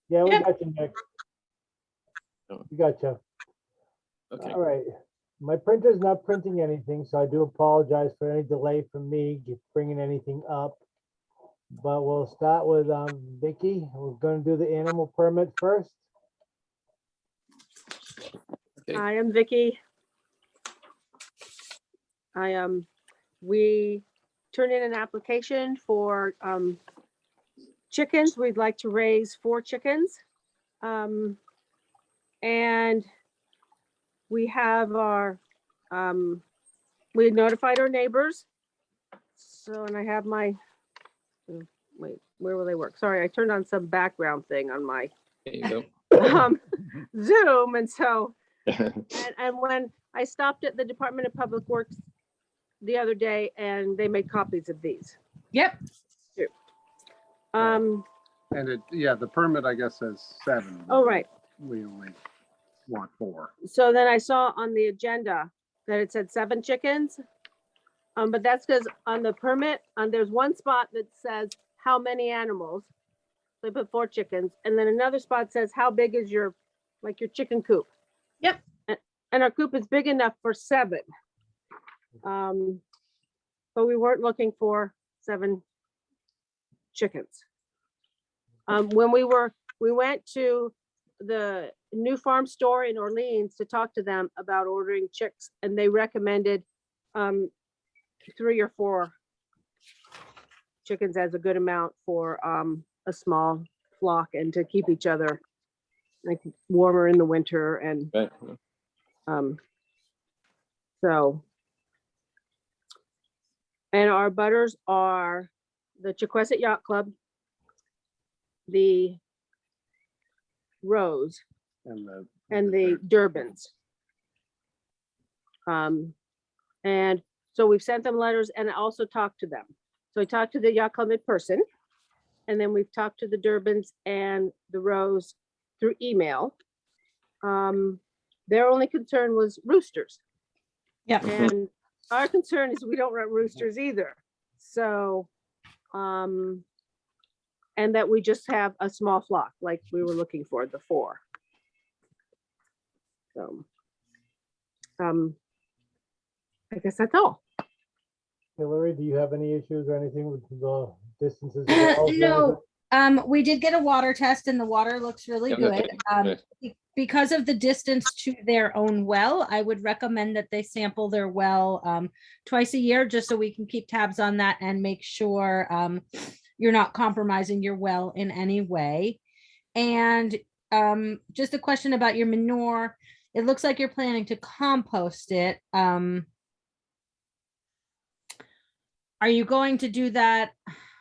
Yeah, we Yep. got you, Nick. Oh. We got you. Okay. All right. My printer's not printing anything, so I do apologize for any delay from me bringing anything up. But we'll start with Vicky. We're going to do the animal permit first. Okay. I am Vicky. We turned in an application for chickens. We'd like to raise 4 chickens. And we have our, we notified our neighbors. So, and I have my, wait, where will they work? Sorry, I turned on some background thing on my There you go. Zoom. And so, and when I stopped at the Department of Public Works the other day, and they made copies of these. Yep. Um, And it, yeah, the permit, I guess, says 7. oh, right. We only want 4. So then I saw on the agenda that it said 7 chickens. But that's because on the permit, there's one spot that says how many animals. They put 4 chickens, and then another spot says how big is your, like your chicken coop. Yep. And our coop is big enough for 7. But we weren't looking for 7 chickens. When we went to the new farm store in Orleans to talk to them about ordering chicks, and they recommended 3 or 4 chickens as a good amount for a small flock and to keep each other like warmer in the winter. And Right. so, and our butters are the Chequesset Yacht Club, the Rose, and the Durbans. And so we've sent them letters and also talked to them. So I talked to the Yacht Club in person, and then we've talked to the Durbans and the Rose through email. Their only concern was roosters. Yep. And our concern is we don't want roosters either. So, and that we just have a small flock like we were looking for, the 4. So, I guess that's all. Hillary, do you have any issues or anything with the distances? of the wells or No, anything? we did get a water test and the water looks really Yeah, good. okay. Because of the distance to their own well, I would recommend that they sample their well twice a year, just so we can keep tabs on that and make sure you're not compromising your well in any way. And just a question about your manure. It looks like you're planning to compost it. Are you going to do that?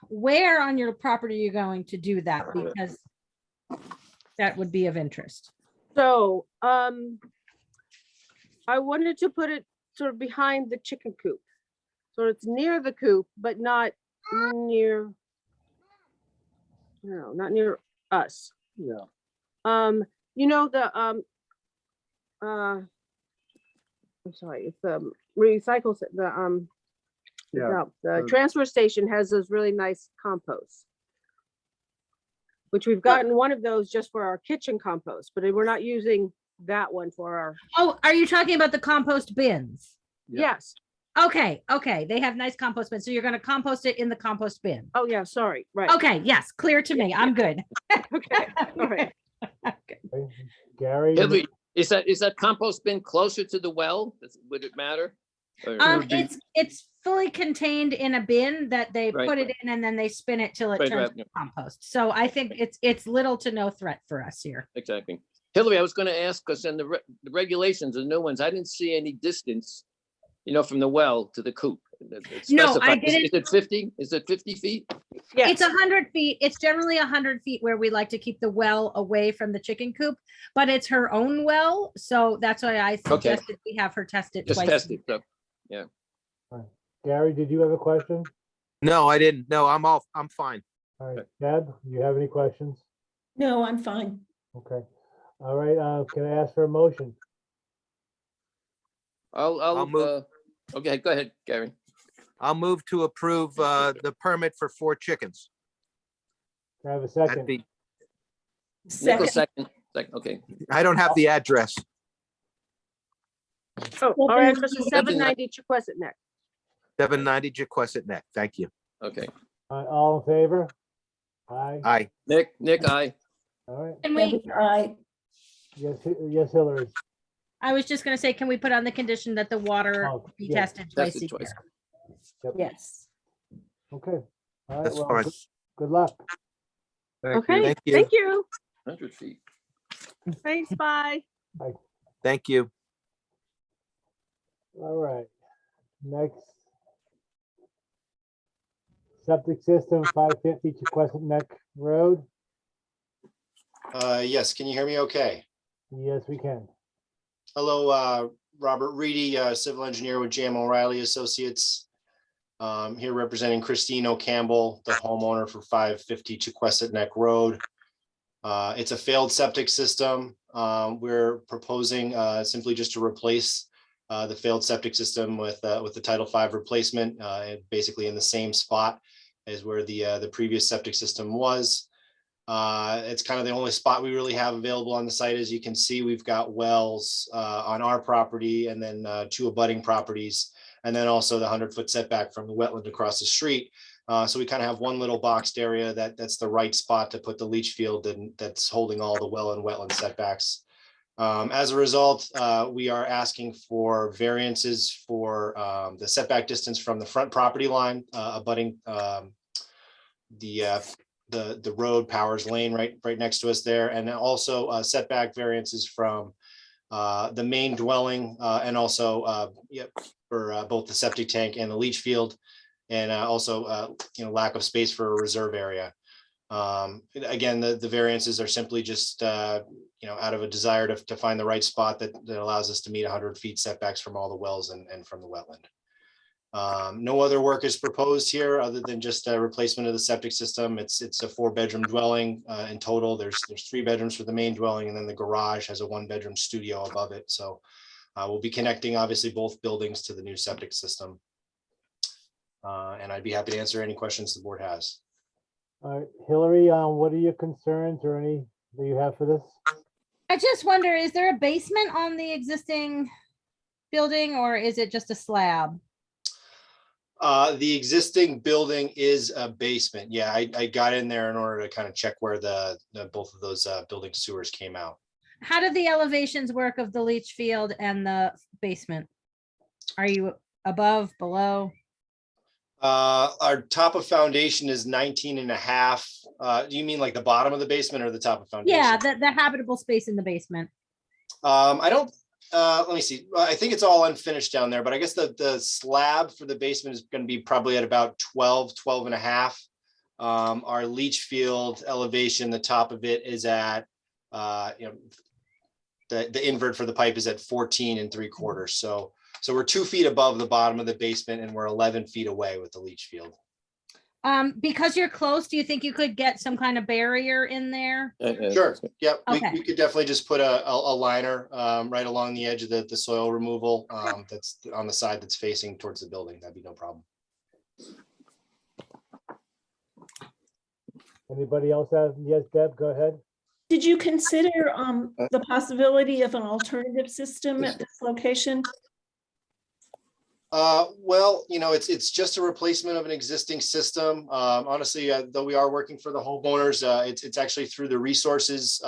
Where on your property are you going to do that? Because that would be of interest. So, I wanted to put it sort of behind the chicken coop. So it's near the coop, but not near, no, not near us. Yeah. You know, the, I'm sorry, it's the recycle, Yeah. the transfer station has those really nice composts, which we've gotten one of those just for our kitchen compost, but we're not using that one for our, Oh, are you talking about the compost bins? Yeah. yes. Okay, they have nice compost bins. So you're going to compost it in the compost bin. Oh, yeah, sorry, right. Okay, yes, clear to me. I'm good. Okay, all right. Okay. Gary? Hillary, is that compost bin closer to the well? Would it matter? Or- It's fully contained in a bin that they Right. put it in and then they spin it till it Right, turns right, to compost. So I think it's little to no threat for us here. Exactly. Hillary, I was going to ask, because in the regulations, the new ones, I didn't see any distance, from the well to the coop. It No, I specifies- didn't. Is it 50? Is it 50 feet? Yes. It's 100 feet. It's generally 100 feet where we like to keep the well away from the chicken coop, but it's her own well. So that's why I suggested we have her test it Just twice. test it. So, Gary, did you have a question? No, I didn't. No, I'm fine. All right, Deb, do you have any questions? No, I'm fine. Okay. All right, can I ask for a motion? I'll move. Okay, go ahead, Gary. I'll move to approve the permit for 4 chickens. Can I have a at second? the- Nichols, Second. second, okay. I don't have the address. Oh, all right, so it's 790 790 Chequasit Neck. 790 Jaquesset Neck. Thank you. Okay. All in favor? Aye, Aye. Nick, aye. all right. Can we, Yes, yes, Hillary. I was just gonna say, can we put on the condition that the water Oh, be yeah. tested twice a Tested twice. year? yes. Okay. All right, That's well, fine. good luck. Okay, Thank you. thank you. 100 feet. Thanks, bye. Thank you. All right, next. Septic system, 550 Chequasit Neck Road. Yes, can you hear me okay? Yes, we can. Hello, Robert Reedy, civil engineer with Jam O'Reilly Associates. Here representing Christine O'Campbell, the homeowner for 550 Chequasit Neck Road. It's a failed septic system. We're proposing simply just to replace the failed septic system with the Title V replacement, basically in the same spot as where the previous septic system was. It's kind of the only spot we really have available on the site. As you can see, we've got wells on our property and then 2 abutting properties, and then also the 100-foot setback from the wetland across the street. So we kind of have one little boxed area that's the right spot to put the leach field, and that's holding all the well and wetland setbacks. As a result, we are asking for variances for the setback distance from the front property line abutting the road Powers Lane right next to us there, and then also setback variances from the main dwelling and also for both the septic tank and the leach field, and also lack of space for a reserve area. Again, the variances are simply just out of a desire to find the right spot that allows us to meet 100 feet setbacks from all the wells and from the wetland. No other work is proposed here other than just a replacement of the septic system. It's a 4-bedroom dwelling in total. There's 3 bedrooms for the main dwelling, and then the garage has a 1-bedroom studio above it. So we'll be connecting obviously both buildings to the new septic system. And I'd be happy to answer any questions the board has. All right, Hillary, what are your concerns or any that you have for this? I just wonder, is there a basement on the existing building or is it just a slab? The existing building is a basement. Yeah, I got in there in order to kind of check where the both of those building sewers came out. How do the elevations work of the leach field and the basement? Are you above, below? Our top of foundation is 19 and a half. Do you mean like the bottom of the basement or the top of foundation? Yeah, the habitable space in the basement. I don't, let me see. I think it's all unfinished down there, but I guess the slab for the basement is going to be probably at about 12 and a half. Our leach field elevation, the top of it is at, the invert for the pipe is at 14 3/4. So we're 2 feet above the bottom of the basement and we're 11 feet away with the leach field. Because you're close, do you think you could get some kind of barrier in there? Sure. Yep. Okay. We could definitely just put a liner right along the edge of the soil removal that's on the side that's facing towards the building. That'd be no problem. Anybody else have? Yes, Deb, go ahead. Did you consider the possibility of an alternative system at this location? Well, it's just a replacement of an existing system. Honestly, though we are working for the homeowners, it's actually through the Resources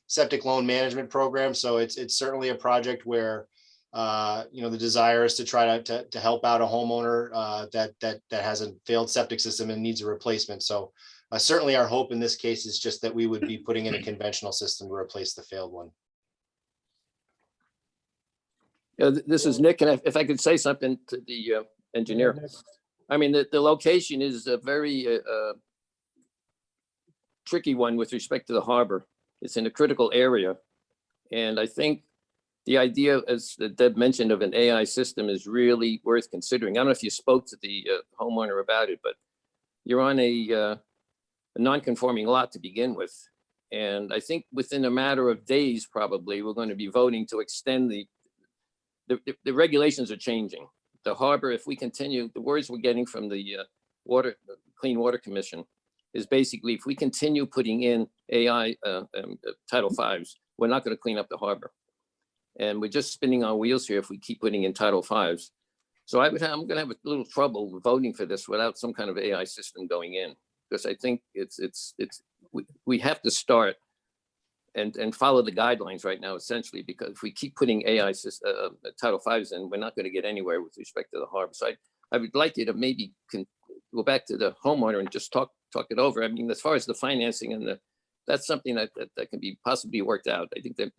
Septic Loan Management Program. So it's certainly a project where the desire is to try to help out a homeowner that has a failed septic system and needs a replacement. So certainly our hope in this case is just that we would be putting in a conventional system to replace the failed one. This is Nick, and if I could say something to the engineer. I mean, the location is a very tricky one with respect to the harbor. It's in a critical area. And I think the idea, as Deb mentioned, of an AI system is really worth considering. I don't know if you spoke to the homeowner about it, but you're on a non-conforming lot to begin with. And I think within a matter of days, probably, we're going to be voting to extend the regulations are changing. The harbor, if we continue, the words we're getting from the Clean Water Commission is basically if we continue putting in AI Title V's, we're not going to clean up the harbor. And we're just spinning our wheels here if we keep putting in Title V's. So I'm going to have a little trouble voting for this without some kind of AI system going in, because I think we have to start and follow the guidelines right now, essentially, because if we keep putting AI Title V's in, we're not going to get anywhere with respect to the harbor. So I would like you to maybe go back to the homeowner and just talk it over. I mean, as far as the financing and that's something that can be possibly worked out. I think that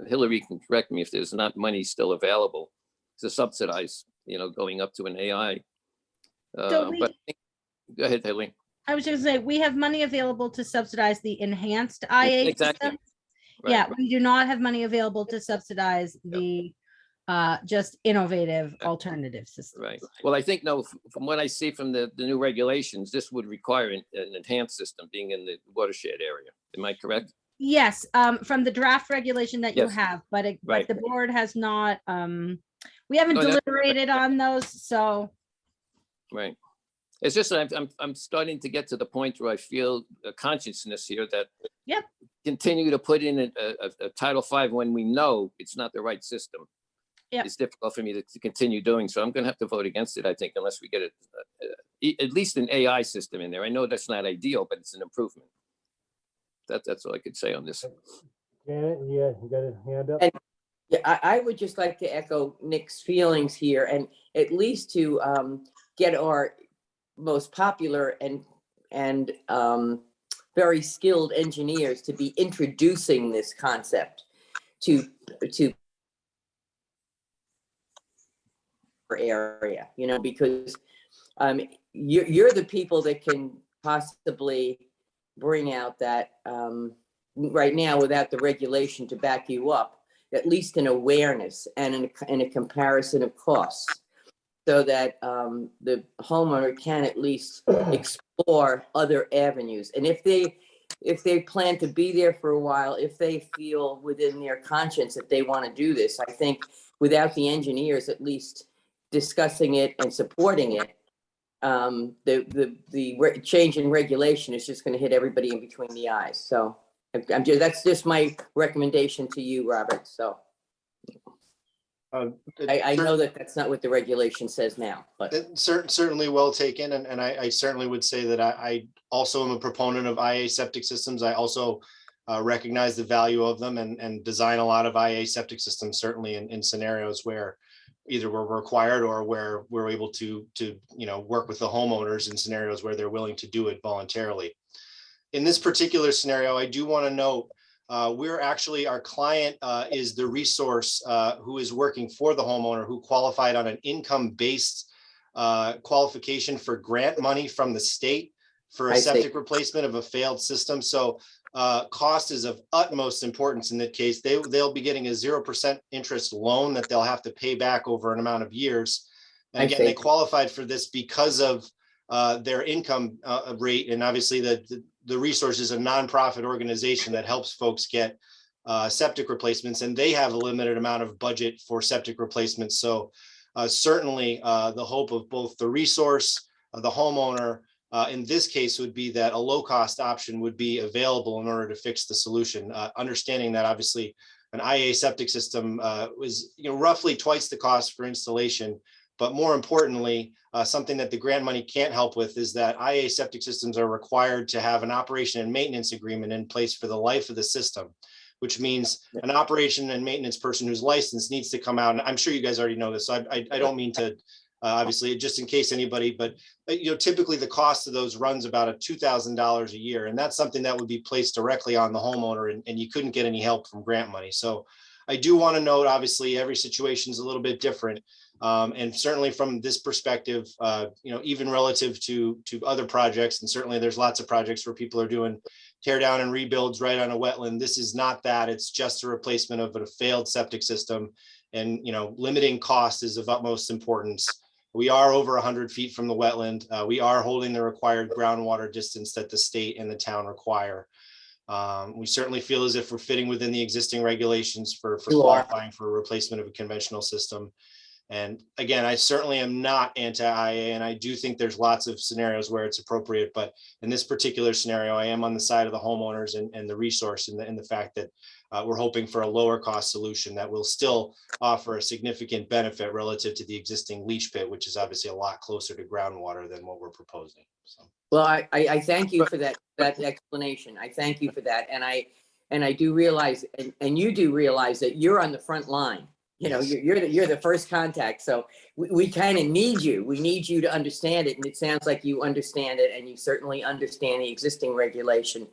Hillary can correct me if there's not money still available to subsidize, going up to an AI. So But go ahead, Hillary. I was just saying, we have money available to subsidize the enhanced IA Exactly. system. Right, Yeah, right. we do not have money available to subsidize the just innovative alternative system. Right. Well, I think, no, from what I see from the new regulations, this would require an enhanced system being in the watershed area. Am I correct? Yes, from the draft regulation that you Yes. have, but Right. the board has not, we haven't No, that's- deliberated on those, so. Right. It's just that I'm starting to get to the point where I feel a consciousness here that Yep. continue to put in a Title V when we know it's not the right system. Yep. It's difficult for me to continue doing. So I'm going to have to vote against it, I think, unless we get at least an AI system in there. I know that's not ideal, but it's an improvement. That's all I could say on this. Janet, you got a hand up? And- Yeah, I would just like to echo Nick's feelings here and at least to get our most popular and very skilled engineers to be introducing this concept to area, because you're the people that can possibly bring out that right now without the regulation to back you up, at least an awareness and in a comparison of costs, so that the homeowner can at least explore other avenues. And if they plan to be there for a while, if they feel within their conscience that they want to do this, I think without the engineers at least discussing it and supporting it, the change in regulation is just going to hit everybody in between the eyes. So that's just my recommendation to you, Robert. So I know that that's not what the regulation says now, but Certainly well taken. And I certainly would say that I also am a proponent of IA septic systems. I also recognize the value of them and design a lot of IA septic systems, certainly in scenarios where either we're required or where we're able to work with the homeowners in scenarios where they're willing to do it voluntarily. In this particular scenario, I do want to note our client is the resource who is working for the homeowner who qualified on an income-based qualification for grant money from the state for a septic replacement of a failed system. So cost is of utmost importance in that case. They'll be getting a 0% interest loan that they'll have to pay back over an amount of years. And again, they qualified for this because of their income rate. And obviously the resource is a nonprofit organization that helps folks get septic replacements, and they have a limited amount of budget for septic replacements. So certainly the hope of both the resource, the homeowner, in this case would be that a low-cost option would be available in order to fix the solution. Understanding that obviously an IA septic system is roughly twice the cost for installation, but more importantly, something that the grant money can't help with is that IA septic systems are required to have an operation and maintenance agreement in place for the life of the system, which means an operation and maintenance person who's licensed needs to come out. And I'm sure you guys already know this, so I don't mean to obviously, just in case anybody, but typically the cost of those runs about $2,000 a year. And that's something that would be placed directly on the homeowner, and you couldn't get any help from grant money. So I do want to note, obviously, every situation is a little bit different. And certainly from this perspective, even relative to other projects, and certainly there's lots of projects where people are doing tear down and rebuilds right on a wetland. This is not that. It's just a replacement of a failed septic system. And, limiting cost is of utmost importance. We are over 100 feet from the wetland. We are holding the required groundwater distance that the state and the town require. We certainly feel as if we're fitting within the existing regulations for qualifying for a replacement of a conventional system. And again, I certainly am not anti-IA, and I do think there's lots of scenarios where it's appropriate, but in this particular scenario, I am on the side of the homeowners and the resource and the fact that we're hoping for a lower cost solution that will still offer a significant benefit relative to the existing leach pit, which is obviously a lot closer to groundwater than what we're proposing. So. Well, I thank you for that explanation. I thank you for that. And I do realize, and you do realize that you're on the front line. You know, you're the first contact. So we kind of need you. We need you to understand it. And it sounds like you understand it, and you certainly understand the existing regulation.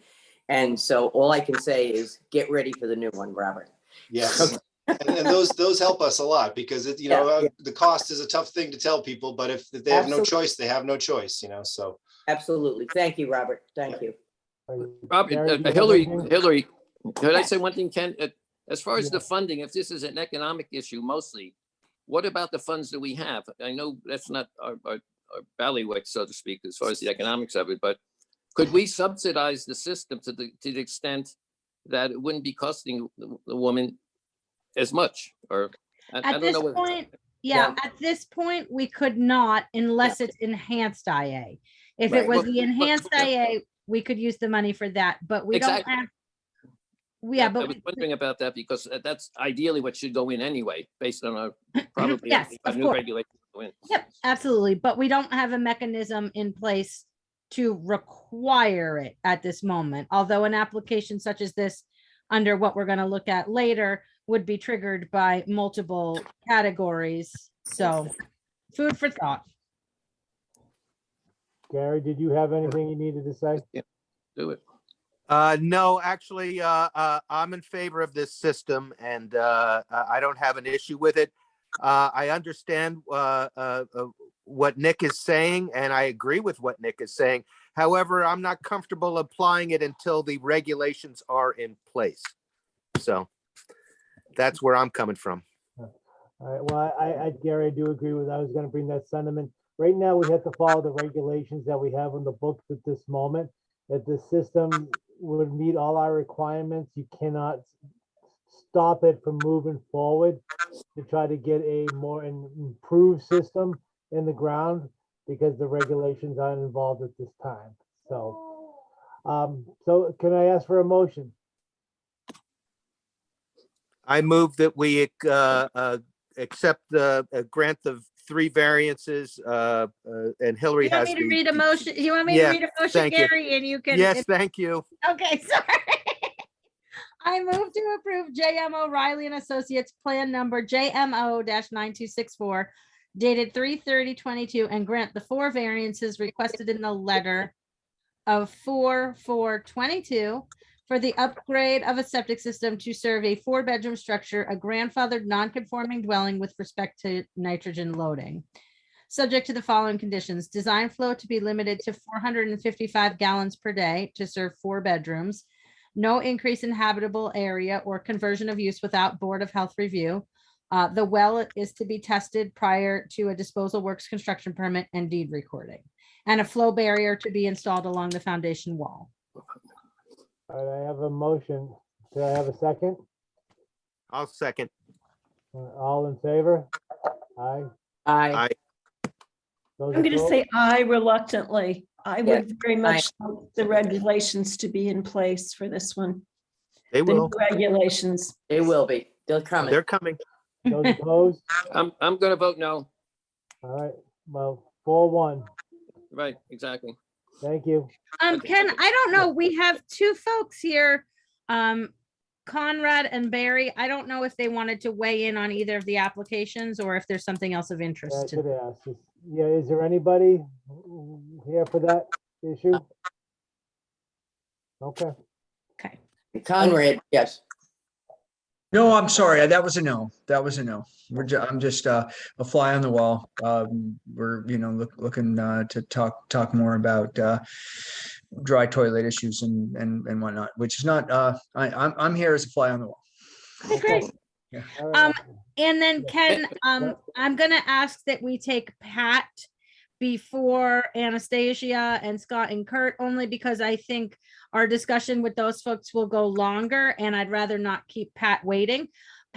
And so all I can say is get ready for the new one, Robert. Yes. And those help us a lot, because it, you know, the cost is a tough thing to tell people, but if they have no choice, they have no choice, you know, so. Absolutely. Thank you, Robert. Thank you. Robert, Gary, do you have Hillary, anything? could I say one thing, Ken? As far as the funding, if this is an economic issue mostly, what about the funds that we have? I know that's not our bailiwick, so to speak, as far as the economics of it, but could we subsidize the system to the extent that it wouldn't be costing the woman as much? Or I At don't this know whether- point, yeah, at this point, we could not unless it's enhanced IA. If it Right, was well, the enhanced IA, we could use the money for that, but we don't Exactly. have. Yeah, I but was wondering about that because that's ideally what should go in anyway, based on our probably Yes, a of new course. regulation. Go in. Yep, absolutely. But we don't have a mechanism in place to require it at this moment. Although an application such as this, under what we're going to look at later, would be triggered by multiple categories. So food for thought. Gary, did you have anything you needed to say? Do it. No, actually, I'm in favor of this system, and I don't have an issue with it. I understand what Nick is saying, and I agree with what Nick is saying. However, I'm not comfortable applying it until the regulations are in place. So that's where I'm coming from. All right, well, Gary, I do agree with, I was gonna bring that sentiment. Right now, we have to follow the regulations that we have on the books at this moment. If the system would meet all our requirements, you cannot stop it from moving forward to try to get a more improved system in the ground, because the regulations aren't involved at this time. So, so can I ask for a motion? I move that we accept grant the 3 variances, and Hillary You want has me to the. read a motion? You want me Yeah, to read a motion, thank you. Gary, and you can? Yes, thank you. Okay, sorry. I move to approve JM O'Reilly and Associates Plan Number JMO-9264 dated 3/30/22 and grant the 4 variances requested in the letter of 4/4/22 for the upgrade of a septic system to serve a 4-bedroom structure, a grandfathered non-conforming dwelling with respect to nitrogen loading. Subject to the following conditions: design flow to be limited to 455 gallons per day to serve 4 bedrooms. No increase in habitable area or conversion of use without Board of Health review. The well is to be tested prior to a disposal works construction permit and deed recording, and a flow barrier to be installed along the foundation wall. All right, I have a motion. Do I have a second? I'll second. All in favor? Aye. Aye. Those I'm going to opposed? say I reluctantly. I Yeah, would very much like the regulations to be in place for this one. They The new will. regulations. They will be. They're coming. They're coming. Those opposed? I'm gonna vote no. All right, well, 4-1. Right, exactly. Thank you. Ken, I don't know. We have 2 folks here, Conrad and Barry. I don't know if they wanted to weigh in on either of the applications or if there's something else of Yeah, I interest. should ask. Yeah, is there anybody here for that issue? Okay, Okay. Conrad, yes. No, I'm sorry. That was a no. That was a no. I'm just a fly on the wall. We're looking to talk more about dry toilet issues and whatnot, which is not. I'm here as a fly on the wall. Okay, great. all right. And then Ken, I'm gonna ask that we take Pat before Anastasia and Scott and Kurt, only because I think our discussion with those folks will go longer and I'd rather not keep Pat waiting.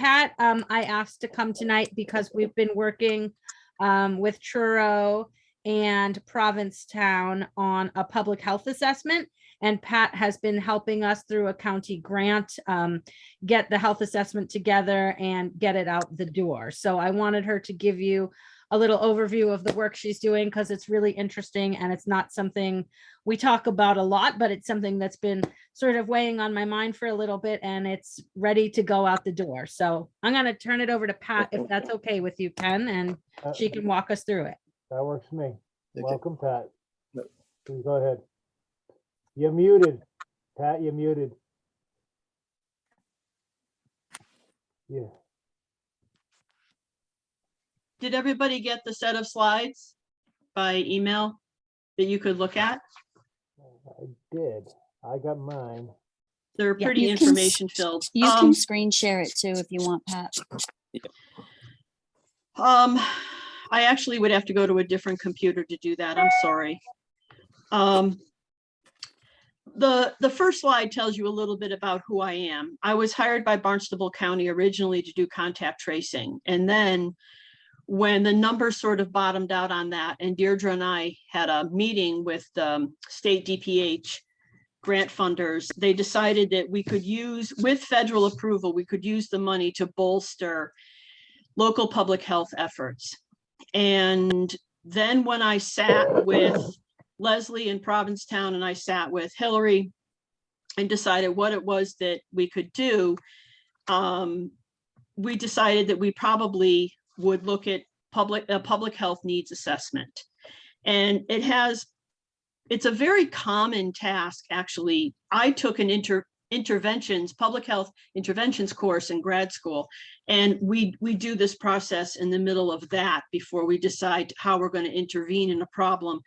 Pat, I asked to come tonight because we've been working with Truro and Provincetown on a public health assessment. And Pat has been helping us through a county grant, get the health assessment together and get it out the door. So I wanted her to give you a little overview of the work she's doing because it's really interesting and it's not something we talk about a lot, but it's something that's been sort of weighing on my mind for a little bit and it's ready to go out the door. So I'm going to turn it over to Pat if that's okay with you, Ken, and she can walk us through it. That works for me. Okay. Welcome, Pat. Yep. Please go ahead. You're muted. Pat, you're muted. Yeah. Did everybody get the set of slides by email that you could look at? I did. I got mine. They're Yeah, pretty you can information filled. You can screen share it too if you want, Pat. I actually would have to go to a different computer to do that. I'm sorry. The first slide tells you a little bit about who I am. I was hired by Barnstable County originally to do contact tracing. And then when the numbers sort of bottomed out on that, and Deirdre and I had a meeting with the state DPH grant funders, they decided that we could use, with federal approval, we could use the money to bolster local public health efforts. And then when I sat with Leslie in Provincetown and I sat with Hillary and decided what it was that we could do, we decided that we probably would look at public health needs assessment. And it's a very common task, actually. I took an public health interventions course in grad school, and we do this process in the middle of that before we decide how we're going to intervene in a problem.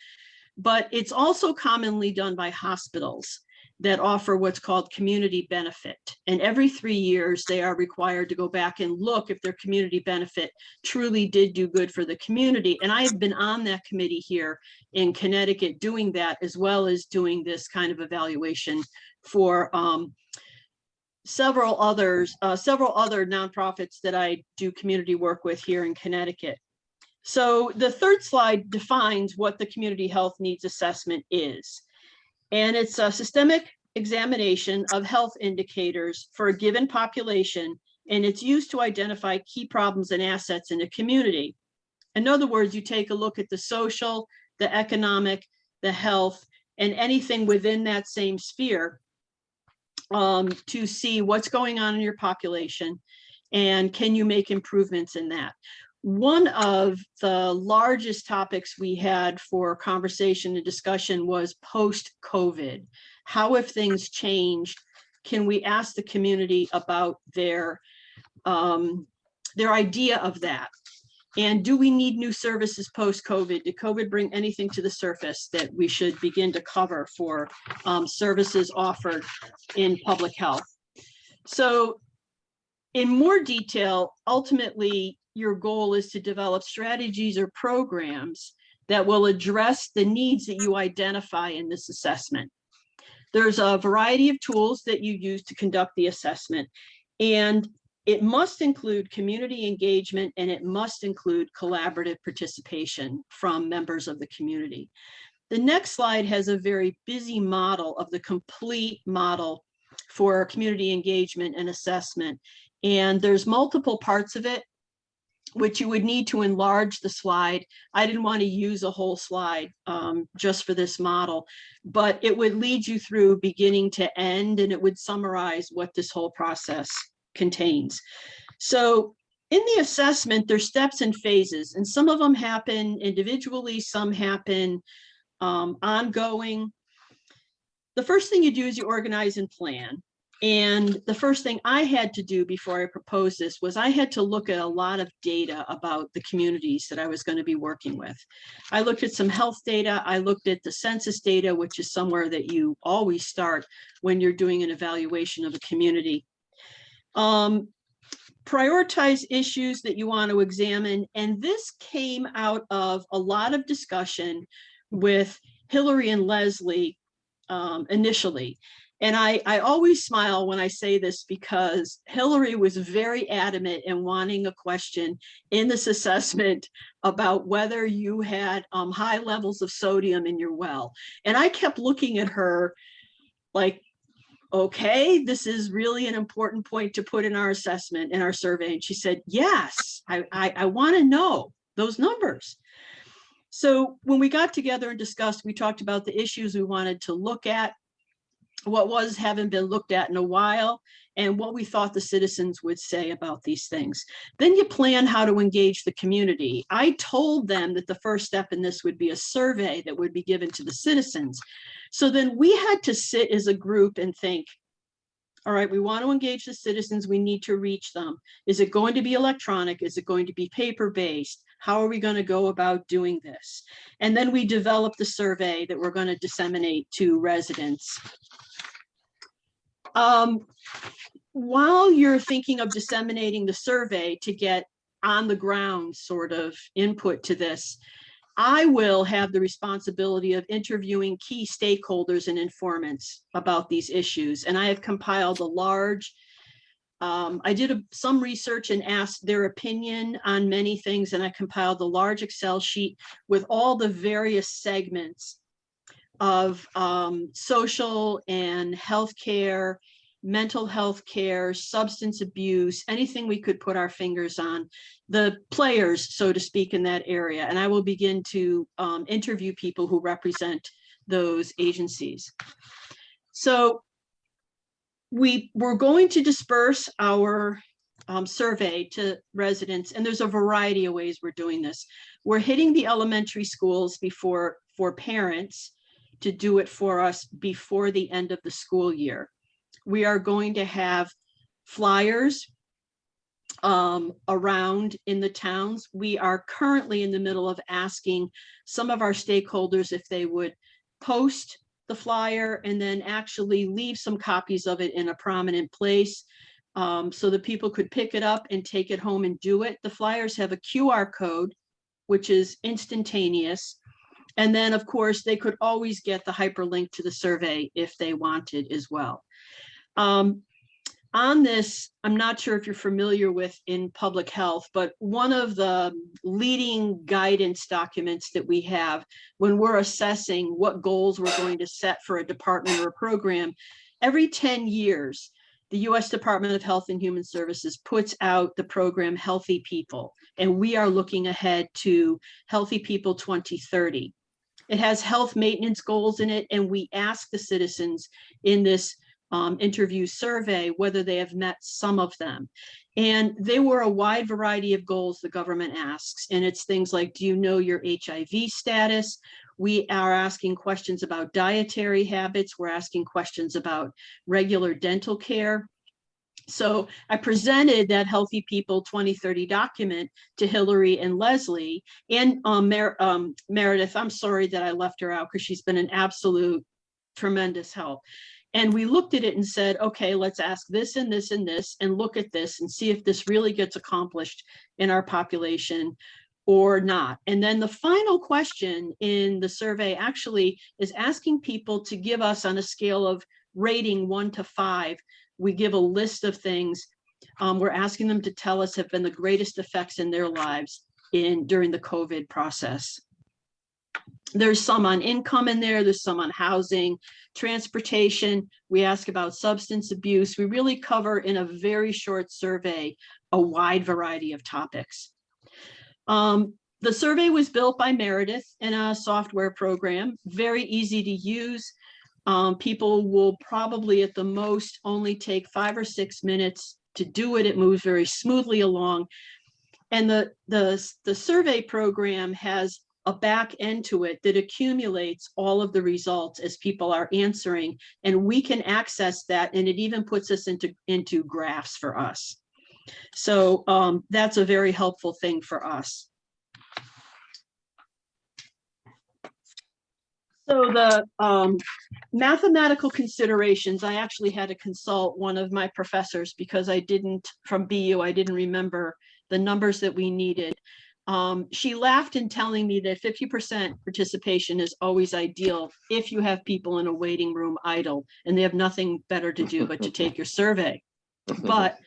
But it's also commonly done by hospitals that offer what's called community benefit. And every 3 years, they are required to go back and look if their community benefit truly did do good for the community. And I have been on that committee here in Connecticut doing that, as well as doing this kind of evaluation for several other nonprofits that I do community work with here in Connecticut. So the third slide defines what the community health needs assessment is. And it's a systemic examination of health indicators for a given population, and it's used to identify key problems and assets in a community. In other words, you take a look at the social, the economic, the health, and anything within that same sphere to see what's going on in your population and can you make improvements in that. One of the largest topics we had for conversation and discussion was post-COVID. How have things changed? Can we ask the community about their idea of that? And do we need new services post-COVID? Did COVID bring anything to the surface that we should begin to cover for services offered in public health? So in more detail, ultimately, your goal is to develop strategies or programs that will address the needs that you identify in this assessment. There's a variety of tools that you use to conduct the assessment, and it must include community engagement and it must include collaborative participation from members of the community. The next slide has a very busy model of the complete model for community engagement and assessment. And there's multiple parts of it, which you would need to enlarge the slide. I didn't want to use a whole slide just for this model, but it would lead you through beginning to end, and it would summarize what this whole process contains. So in the assessment, there's steps and phases, and some of them happen individually, some happen ongoing. The first thing you do is you organize and plan. And the first thing I had to do before I proposed this was I had to look at a lot of data about the communities that I was going to be working with. I looked at some health data. I looked at the census data, which is somewhere that you always start when you're doing an evaluation of a community. Prioritize issues that you want to examine. And this came out of a lot of discussion with Hillary and Leslie initially. And I always smile when I say this because Hillary was very adamant in wanting a question in this assessment about whether you had high levels of sodium in your well. And I kept looking at her like, okay, this is really an important point to put in our assessment, in our survey. And she said, yes, I want to know those numbers. So when we got together and discussed, we talked about the issues we wanted to look at, what haven't been looked at in a while, and what we thought the citizens would say about these things. Then you plan how to engage the community. I told them that the first step in this would be a survey that would be given to the citizens. So then we had to sit as a group and think, all right, we want to engage the citizens, we need to reach them. Is it going to be electronic? Is it going to be paper-based? How are we going to go about doing this? And then we developed the survey that we're going to disseminate to residents. While you're thinking of disseminating the survey to get on the ground sort of input to this, I will have the responsibility of interviewing key stakeholders and informants about these issues. And I have compiled a large, I did some research and asked their opinion on many things, and I compiled a large Excel sheet with all the various segments of social and healthcare, mental health care, substance abuse, anything we could put our fingers on, the players, so to speak, in that area. And I will begin to interview people who represent those agencies. So we're going to disperse our survey to residents, and there's a variety of ways we're doing this. We're hitting the elementary schools for parents to do it for us before the end of the school year. We are going to have flyers around in the towns. We are currently in the middle of asking some of our stakeholders if they would post the flyer and then actually leave some copies of it in a prominent place so that people could pick it up and take it home and do it. The flyers have a QR code, which is instantaneous. And then, of course, they could always get the hyperlink to the survey if they wanted as well. On this, I'm not sure if you're familiar with in public health, but one of the leading guidance documents that we have when we're assessing what goals we're going to set for a department or a program, every 10 years, the U.S. Department of Health and Human Services puts out the program Healthy People, and we are looking ahead to Healthy People 2030. It has health maintenance goals in it, and we ask the citizens in this interview survey whether they have met some of them. And they were a wide variety of goals the government asks. And it's things like, do you know your HIV status? We are asking questions about dietary habits. We're asking questions about regular dental care. So I presented that Healthy People 2030 document to Hillary and Leslie and Meredith. I'm sorry that I left her out because she's been an absolute tremendous help. And we looked at it and said, okay, let's ask this and this and this and look at this and see if this really gets accomplished in our population or not. And then the final question in the survey actually is asking people to give us on a scale of rating 1 to 5. We give a list of things. We're asking them to tell us have been the greatest effects in their lives during the COVID process. There's some on income in there. There's some on housing, transportation. We ask about substance abuse. We really cover in a very short survey a wide variety of topics. The survey was built by Meredith in a software program, very easy to use. People will probably at the most only take 5 or 6 minutes to do it. It moves very smoothly along. And the survey program has a back end to it that accumulates all of the results as people are answering, and we can access that, and it even puts us into graphs for us. So that's a very helpful thing for us. So the mathematical considerations, I actually had to consult one of my professors because from BU, I didn't remember the numbers that we needed. She laughed in telling me that 50% participation is always ideal if you have people in a waiting room idle and they have nothing better to do but to take your survey. But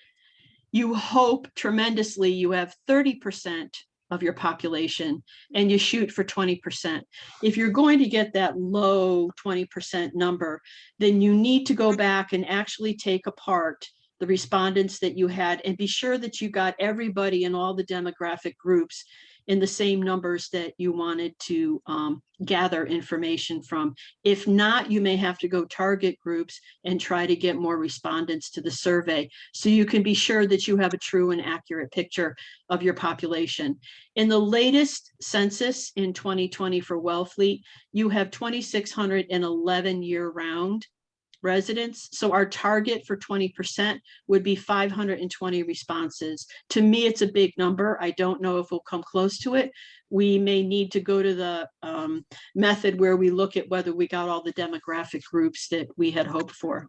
you hope tremendously you have 30% of your population and you shoot for 20%. If you're going to get that low 20% number, then you need to go back and actually take apart the respondents that you had and be sure that you got everybody in all the demographic groups in the same numbers that you wanted to gather information from. If not, you may have to go target groups and try to get more respondents to the survey so you can be sure that you have a true and accurate picture of your population. In the latest census in 2020 for Wellfleet, you have 2,611 year-round residents. So our target for 20% would be 520 responses. To me, it's a big number. I don't know if we'll come close to it. We may need to go to the method where we look at whether we got all the demographic groups that we had hoped for.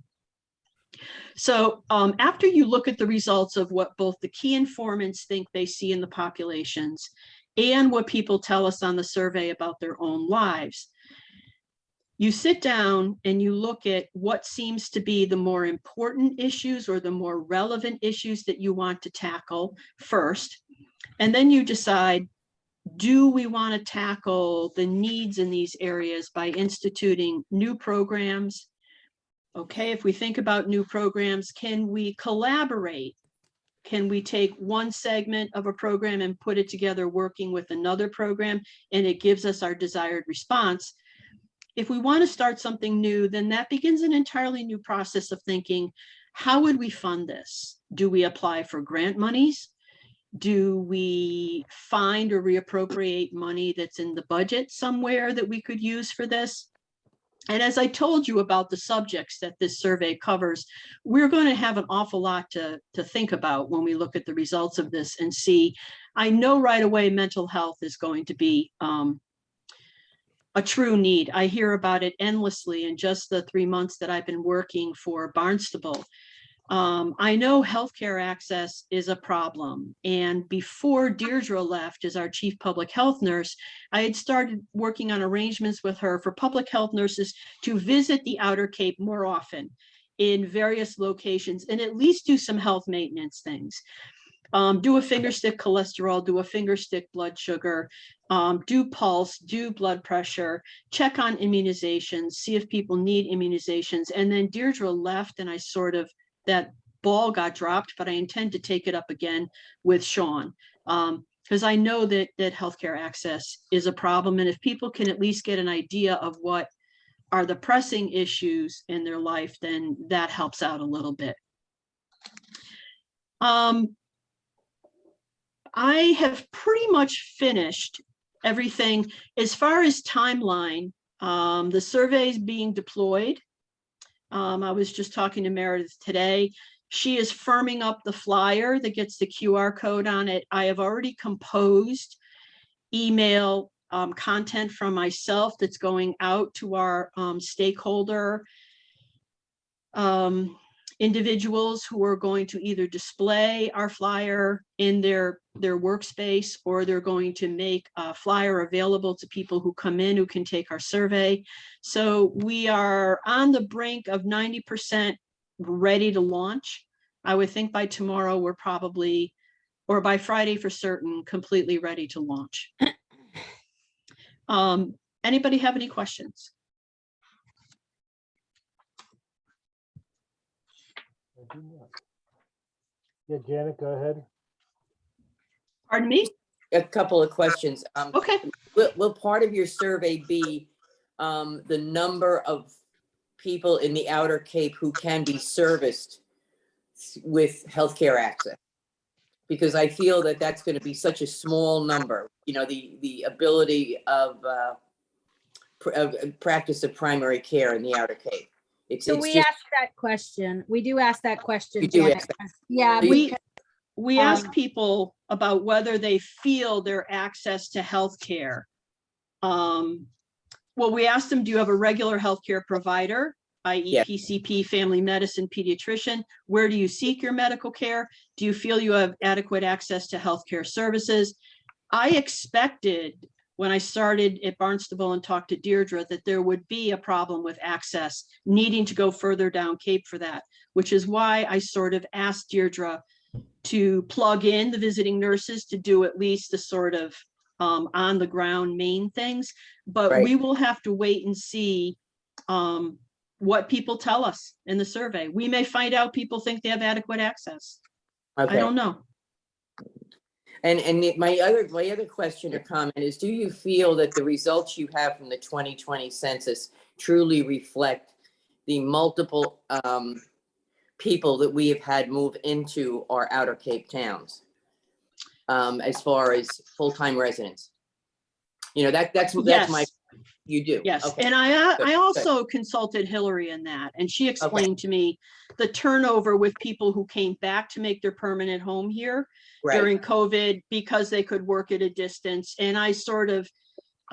So after you look at the results of what both the key informants think they see in the populations and what people tell us on the survey about their own lives, you sit down and you look at what seems to be the more important issues or the more relevant issues that you want to tackle first. And then you decide, do we want to tackle the needs in these areas by instituting new programs? Okay, if we think about new programs, can we collaborate? Can we take one segment of a program and put it together working with another program and it gives us our desired response? If we want to start something new, then that begins an entirely new process of thinking, how would we fund this? Do we apply for grant monies? Do we find or reappropriate money that's in the budget somewhere that we could use for this? And as I told you about the subjects that this survey covers, we're going to have an awful lot to think about when we look at the results of this and see. I know right away mental health is going to be a true need. I hear about it endlessly in just the 3 months that I've been working for Barnstable. I know healthcare access is a problem. And before Deirdre left as our chief public health nurse, I had started working on arrangements with her for public health nurses to visit the Outer Cape more often in various locations and at least do some health maintenance things. Do a finger stick cholesterol, do a finger stick blood sugar, do pulse, do blood pressure, check on immunizations, see if people need immunizations. And then Deirdre left and I sort of, that ball got dropped, but I intend to take it up again with Sean. Because I know that healthcare access is a problem. And if people can at least get an idea of what are the pressing issues in their life, then that helps out a little bit. I have pretty much finished everything as far as timeline. The survey is being deployed. I was just talking to Meredith today. She is firming up the flyer that gets the QR code on it. I have already composed email content from myself that's going out to our stakeholder individuals who are going to either display our flyer in their workspace, or they're going to make a flyer available to people who come in who can take our survey. So we are on the brink of 90% ready to launch. I would think by tomorrow we're probably, or by Friday for certain, completely ready to launch. Anybody have any questions? Yeah, Janet, go ahead. Pardon me? A couple of questions. Okay. Will part of your survey be the number of people in the Outer Cape who can be serviced with healthcare access? Because I feel that that's going to be such a small number. You know, the ability of practice of primary care in the Outer Cape. So we ask that question. We do ask that question, Janet. Yeah, we ask people about whether they feel their access to healthcare. Well, we asked them, do you have a regular healthcare provider, i.e. PCP, family medicine, pediatrician? Where do you seek your medical care? Do you feel you have adequate access to healthcare services? I expected when I started at Barnstable and talked to Deirdre that there would be a problem with access, needing to go further down Cape for that, which is why I sort of asked Deirdre to plug in the visiting nurses to do at least the sort of on the ground main things. But Right. we will have to wait and see what people tell us in the survey. We may find out people think they have adequate access. I Okay. don't know. And my other question or comment is, do you feel that the results you have from the 2020 census truly reflect the multiple people that we have had move into our outer Cape towns as far as full-time residents? You know, that's Yes. my, you do? Yes, Okay. and I also consulted Hillary in that, and she explained to me the turnover with people who came back to make their permanent home here Right. during COVID because they could work at a distance. And I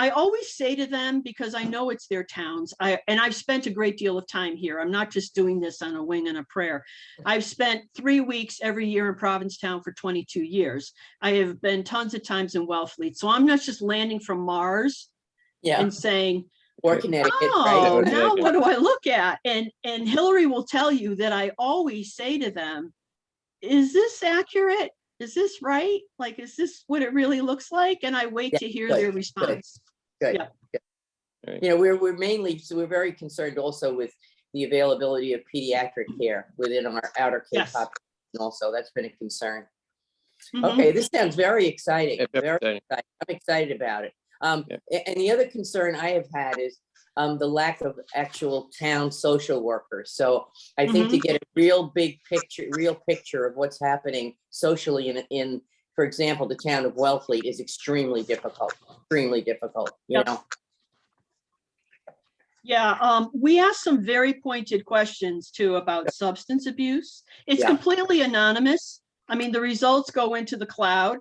always say to them, because I know it's their towns, I've spent a great deal of time here. I'm not just doing this on a wing and a prayer. I've spent 3 weeks every year in Provincetown for 22 years. I have been tons of times in Wellfleet. So I'm not just landing from Mars and saying, or Connecticut, oh, right? now what do I look at? And Hillary will tell you that I always say to them, is this accurate? Is this right? Like, is this what it really looks like? And I wait to hear their response. Good. Yeah. Good. You know, we're mainly, so we're very concerned also with the availability of pediatric care within our outer Cape Yes. population also. That's been a concern. Mhm. Okay, this sounds very exciting. Yeah, Very exciting. exciting. I'm excited about it. Yeah. And the other concern I have had is the lack of actual town social workers. So I think to get a real picture of what's happening socially in, for example, the town of Wellfleet is extremely difficult, you Yep. know? Yeah, we asked some very pointed questions too about substance abuse. It's Yeah. completely anonymous. I mean, the results go into the cloud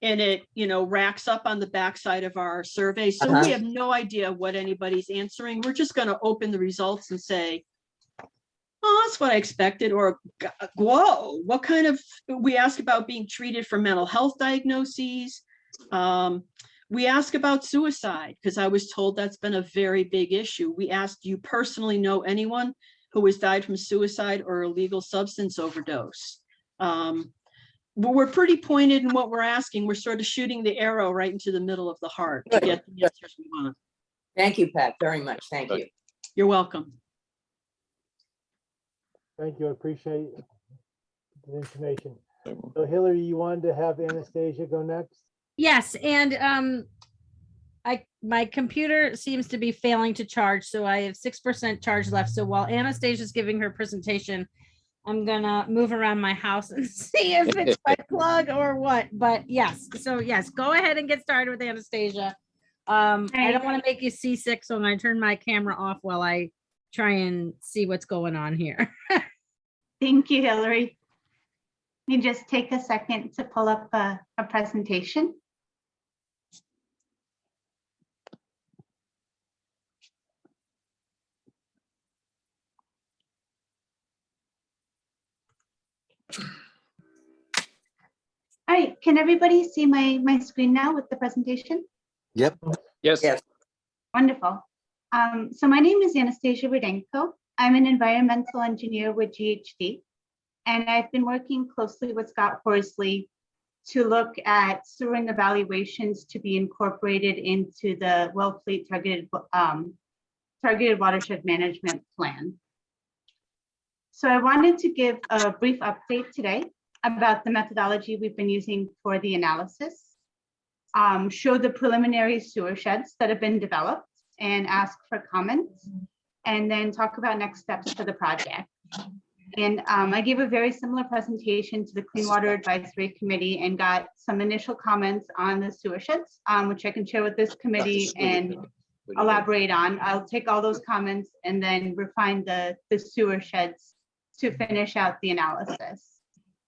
and it, racks up on the backside of our survey. So we have no idea what anybody's answering. We're just going to open the results and say, oh, that's what I expected. Or, whoa, what kind of, we ask about being treated for mental health diagnoses. We ask about suicide because I was told that's been a very big issue. We asked, do you personally know anyone who has died from suicide or illegal substance overdose? But we're pretty pointed in what we're asking. We're sort of shooting the arrow right into the middle of the heart to get the answers we want. Thank you, Pat, very much. Thank you. You're welcome. Thank you. I appreciate the information. So Hillary, you wanted to have Anastasia go next? Yes, and my computer seems to be failing to charge, so I have 6% charge left. So while Anastasia's giving her presentation, I'm gonna move around my house and see if it's my plug or what. But yes, so yes, go ahead and get started with Anastasia. I don't want to make you seasick, so I'm gonna turn my camera off while I try and see what's going on here. Thank you, Hillary. Let me just take a second to pull up a presentation. All right, can everybody see my screen now with the presentation? Yep. Yes. Wonderful. So my name is Anastasia Rudenko. I'm an environmental engineer with GHD, and I've been working closely with Scott Horsley to look at sewering evaluations to be incorporated into the Wellfleet targeted watershed management plan. So I wanted to give a brief update today about the methodology we've been using for the analysis, show the preliminary sewer sheds that have been developed and ask for comments, and then talk about next steps for the project. And I gave a very similar presentation to the Clean Water Advisory Committee and got some initial comments on the sewer sheds, which I can share with this committee and elaborate on. I'll take all those comments and then refine the sewer sheds to finish out the analysis.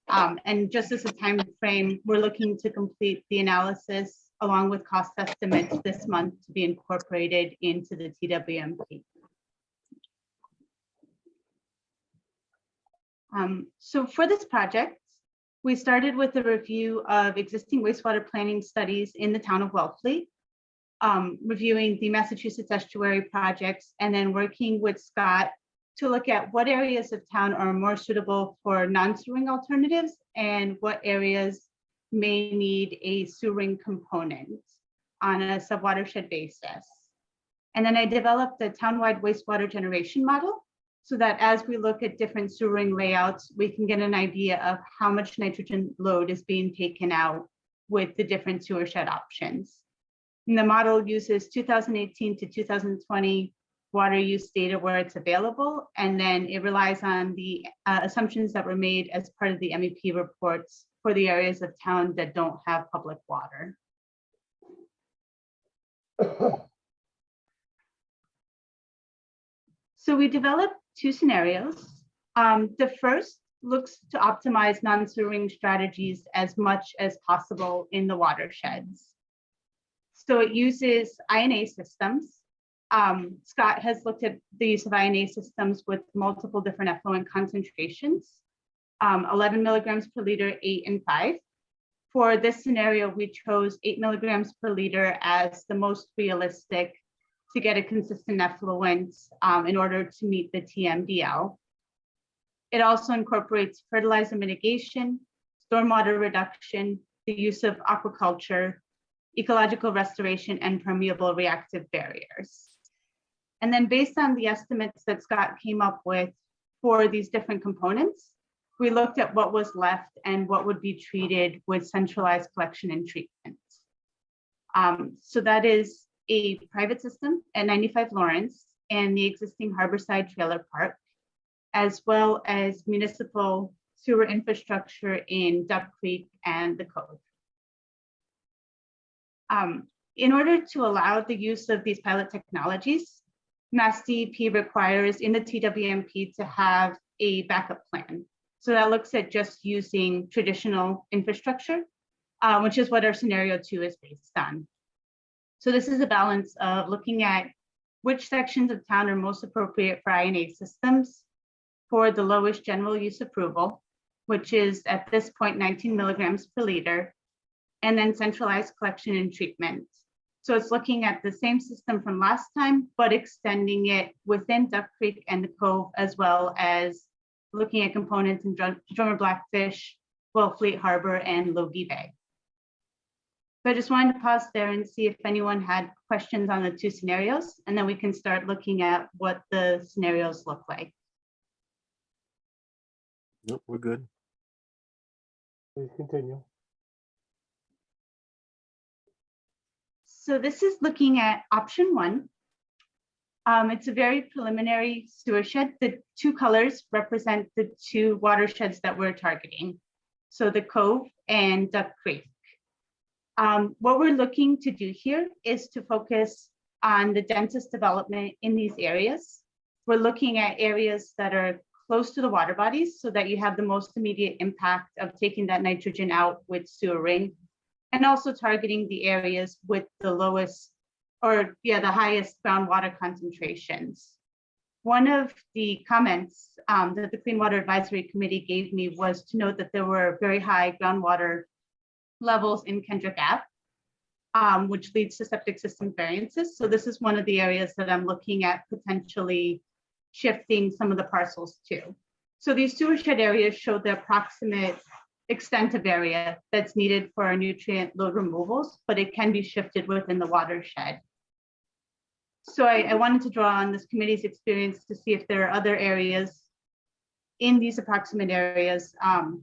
And just as a time frame, we're looking to complete the analysis along with cost estimates this month to be incorporated into the TWMP. So for this project, We started with a review of existing wastewater planning studies in the town of Wellfleet, reviewing the Massachusetts estuary projects, and then working with Scott to look at what areas of town are more suitable for non-sewering alternatives and what areas may need a sewering component on a subwatershed basis. And then I developed a townwide wastewater generation model so that as we look at different sewering layouts, we can get an idea of how much nitrogen load is being taken out with the different sewer shed options. And the model uses 2018 to 2020 water use data where it's available, and then it relies on the assumptions that were made as part of the MEP reports for the areas of town that don't have public water. So we developed two scenarios. The first looks to optimize non-sewering strategies as much as possible in the watersheds. So it uses INA systems. Scott has looked at the use of INA systems with multiple different effluent concentrations, 11 milligrams per liter, 8 and 5. For this scenario, we chose 8 milligrams per liter as the most realistic to get a consistent effluent in order to meet the TMDL. It also incorporates fertilizer mitigation, stormwater reduction, the use of aquaculture, ecological restoration, and permeable reactive barriers. And then based on the estimates that Scott came up with for these different components, we looked at what was left and what would be treated with centralized collection and treatment. So that is a private system at 95 Lawrence and the existing Harborside Trailer Park, as well as municipal sewer infrastructure in Duck Creek and the Cove. In order to allow the use of these pilot technologies, Mass DEP requires in the TWMP to have a backup plan. So that looks at just using traditional infrastructure, which is what our scenario 2 is based on. So this is a balance of looking at which sections of town are most appropriate for INA systems for the lowest general use approval, which is at this point 19 milligrams per liter, and then centralized collection and treatment. So it's looking at the same system from last time, but extending it within Duck Creek and the Cove, as well as looking at components in Drummer Blackfish, Wellfleet Harbor, and Logie Bay. So I just wanted to pause there and see if anyone had questions on the two scenarios, and then we can start looking at what the scenarios look like. Nope, we're good. Please continue. So this is looking at option 1. It's a very preliminary sewer shed. The two colors represent the two watersheds that we're targeting. So the Cove and Duck Creek. What we're looking to do here is to focus on the densest development in these areas. We're looking at areas that are close to the water bodies so that you have the most immediate impact of taking that nitrogen out with sewering, and also targeting the areas with the lowest, or the highest groundwater concentrations. One of the comments that the Clean Water Advisory Committee gave me was to note that there were very high groundwater levels in Kendrick Ave, which leads to septic system variances. So this is one of the areas that I'm looking at potentially shifting some of the parcels to. So these sewer shed areas show the approximate extent of area that's needed for our nutrient load removals, but it can be shifted within the watershed. So I wanted to draw on this committee's experience to see if there are other areas in these approximate areas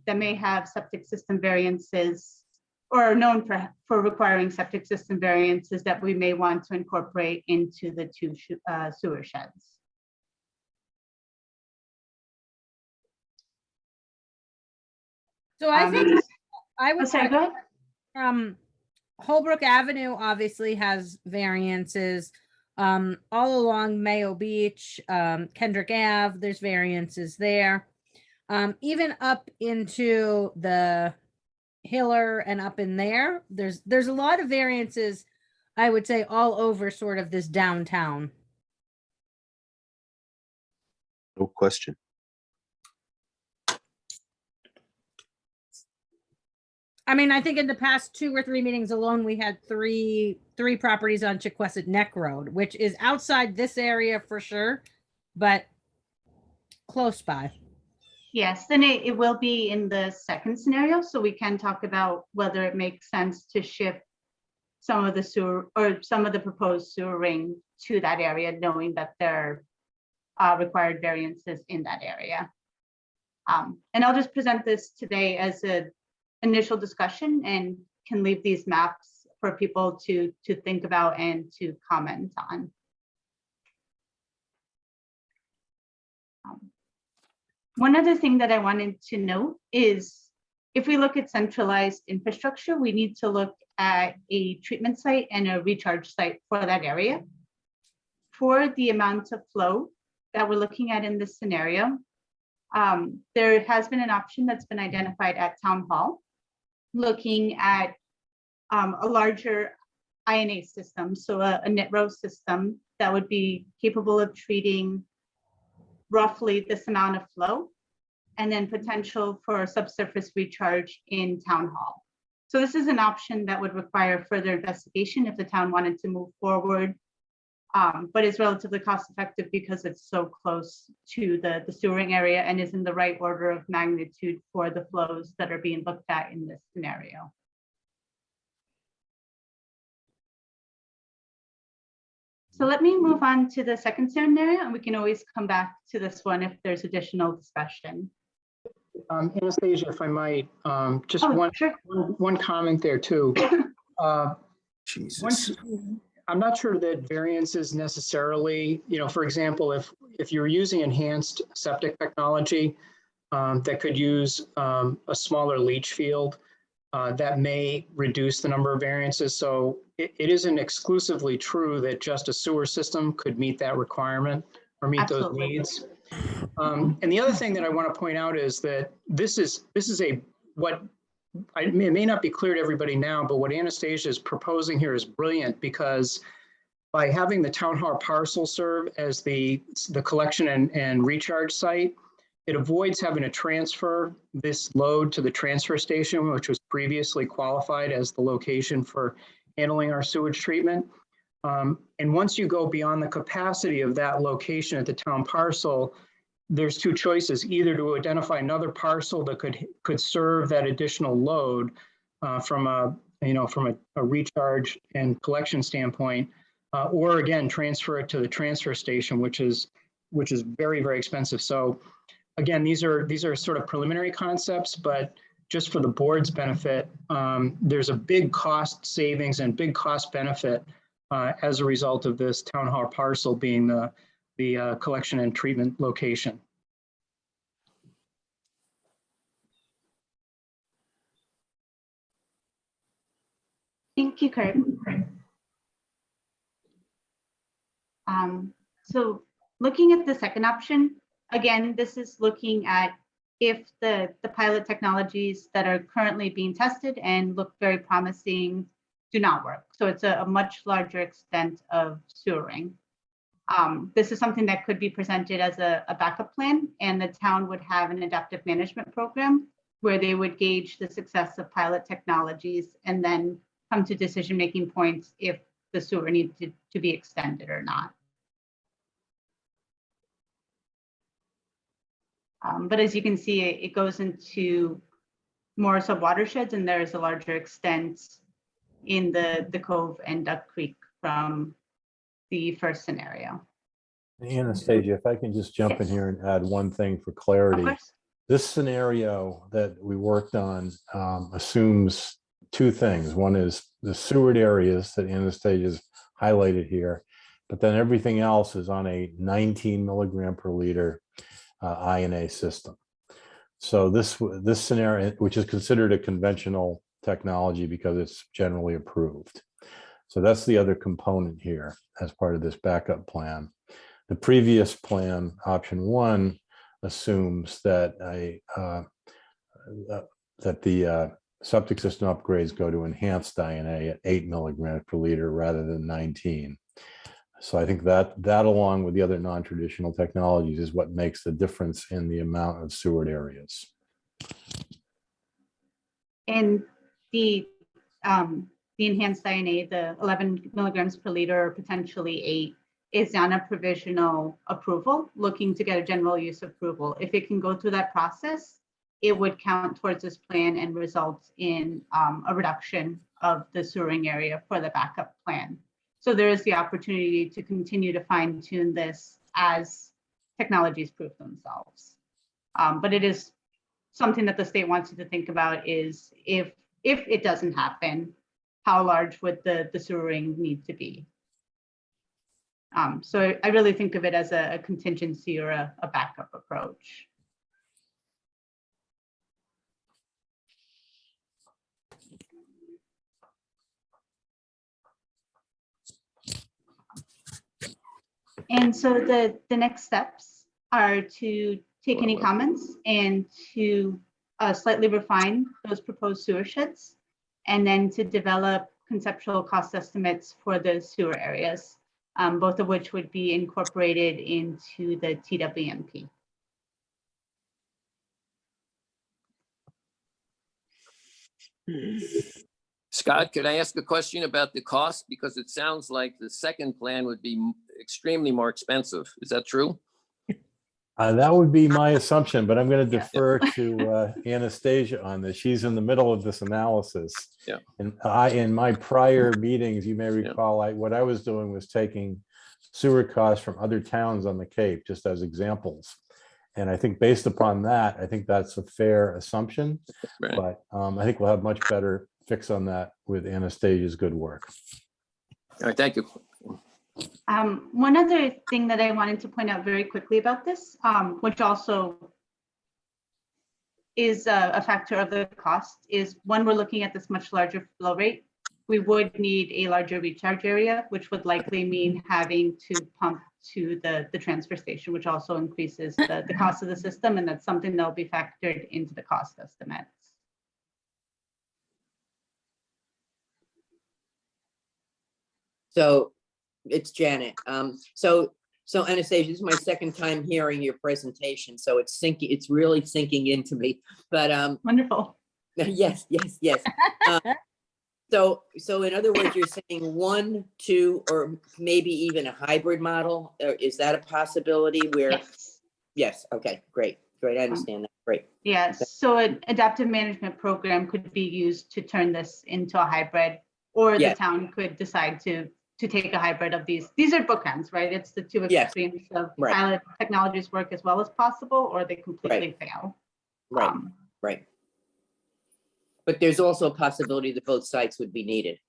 that may have septic system variances or are known for requiring septic system variances that we may want to incorporate into the two sewer sheds. So I think I would sorry, say, go ahead. Holbrook Avenue obviously has variances. All along Mayo Beach, Kendrick Ave, there's variances there. Even up into the Hiller and up in there, there's a lot of variances, I would say, all over sort of this downtown. No question. I mean, I think in the past 2 or 3 meetings alone, we had three properties on Chiquesset Neck Road, which is outside this area for sure, but close by. Yes, then it will be in the second scenario, so we can talk about whether it makes sense to shift some of the sewer or some of the proposed sewer ring to that area, knowing that there are required variances in that area. And I'll just present this today as an initial discussion and can leave these maps for people to think about and to comment on. One other thing that I wanted to note is if we look at centralized infrastructure, we need to look at a treatment site and a recharge site for that area. For the amount of flow that we're looking at in this scenario, there has been an option that's been identified at Town Hall, looking at a larger INA system, so a knit row system that would be capable of treating roughly this amount of flow, and then potential for subsurface recharge in Town Hall. So this is an option that would require further investigation if the town wanted to move forward, but is relatively cost effective because it's so close to the sewering area and is in the right order of magnitude for the flows that are being looked at in this scenario. So let me move on to the second scenario, and we can always come back to this one if there's additional discussion. Anastasia, if I might, just Sure. one comment there too. Jesus. I'm not sure that variance is necessarily, for example, if you're using enhanced septic technology that could use a smaller leach field, that may reduce the number of variances. So it isn't exclusively true that just a sewer system could meet that requirement or meet those needs. And the other thing that I want to point out is that this is it may not be clear to everybody now, but what Anastasia is proposing here is brilliant, because by having the Town Hall parcel serve as the collection and recharge site, it avoids having to transfer this load to the transfer station, which was previously qualified as the location for handling our sewage treatment. And once you go beyond the capacity of that location at the town parcel, there's 2 choices: either to identify another parcel that could serve that additional load from a recharge and collection standpoint, or again transfer it to the transfer station, which is very, very expensive. So again, these are sort of preliminary concepts, but just for the board's benefit, there's a big cost savings and big cost benefit as a result of this Town Hall parcel being the collection and treatment location. Thank you, Kurt. So looking at the second option, again, this is looking at if the pilot technologies that are currently being tested and look very promising do not work. So it's a much larger extent of sewering. This is something that could be presented as a backup plan, and the town would have an adaptive management program where they would gauge the success of pilot technologies and then come to decision-making points if the sewer needed to be extended or not. But as you can see, it goes into more sub-watersheds, and there is a larger extent in the Cove and Duck Creek from the first scenario. Anastasia, if I can just jump in here and add one thing for clarity. This scenario that we worked on assumes 2 things. One is the sewered areas that Anastasia's highlighted here, but then everything else is on a 19 milligram per liter INA system. So this scenario, which is considered a conventional technology because it's generally approved. So that's the other component here as part of this backup plan. The previous plan, option 1, assumes that the septic system upgrades go to enhanced INA at 8 milligrams per liter rather than 19. So I think that along with the other non-traditional technologies is what makes the difference in the amount of sewered areas. And the enhanced INA, the 11 milligrams per liter, or potentially 8, is on a provisional approval, looking to get a general use approval. If it can go through that process, it would count towards this plan and result in a reduction of the sewering area for the backup plan. So there is the opportunity to continue to fine tune this as technologies prove themselves. But it is something that the state wants you to think about, is if it doesn't happen, how large would the sewering need to be? So I really think of it as a contingency or a backup approach. And so the next steps are to take any comments and to slightly refine those proposed sewer sheds, and then to develop conceptual cost estimates for the sewer areas, both of which would be incorporated into the TWMP. Scott, could I ask a question about the cost? Because it sounds like the second plan would be extremely more expensive. Is that true? That would be my assumption, but I'm going to defer to Anastasia on this. She's in the middle of this analysis. Yeah. And in my prior meetings, you may recall, what I was doing was taking sewer costs from other towns on the Cape, just as examples. And I think based upon that, I think that's a fair assumption. Right. But I think we'll have much better fix on that with Anastasia's good work. All right, thank you. One other thing that I wanted to point out very quickly about this, which also is a factor of the cost, is when we're looking at this much larger flow rate, we would need a larger recharge area, which would likely mean having to pump to the transfer station, which also increases the cost of the system, and that's something that will be factored into the cost estimates. So it's Janet. So Anastasia, this is my second time hearing your presentation, so it's really sinking into me. But wonderful. Yes. So in other words, you're saying 1, 2, or maybe even a hybrid model? Or is that a possibility where? Yes. Okay, great. I understand that. Great. Yes. So an adaptive management program could be used to turn this into a hybrid, or the town could decide to take a hybrid of these. These are bookends, right? It's the two extremes of pilot technologies work as well as possible, or they completely fail. Right. But there's also a possibility that both sites would be needed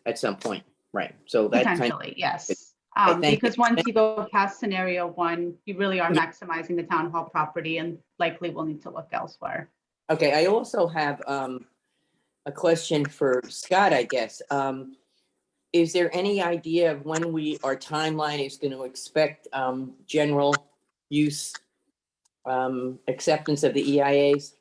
at some point, right? So that potentially, yes. Because once you go past scenario 1, you really are maximizing the town hall property, and likely will need to look elsewhere. Okay, I also have a question for Scott, I guess. Is there any idea of when our timeline is going to expect general use acceptance of the EIAs?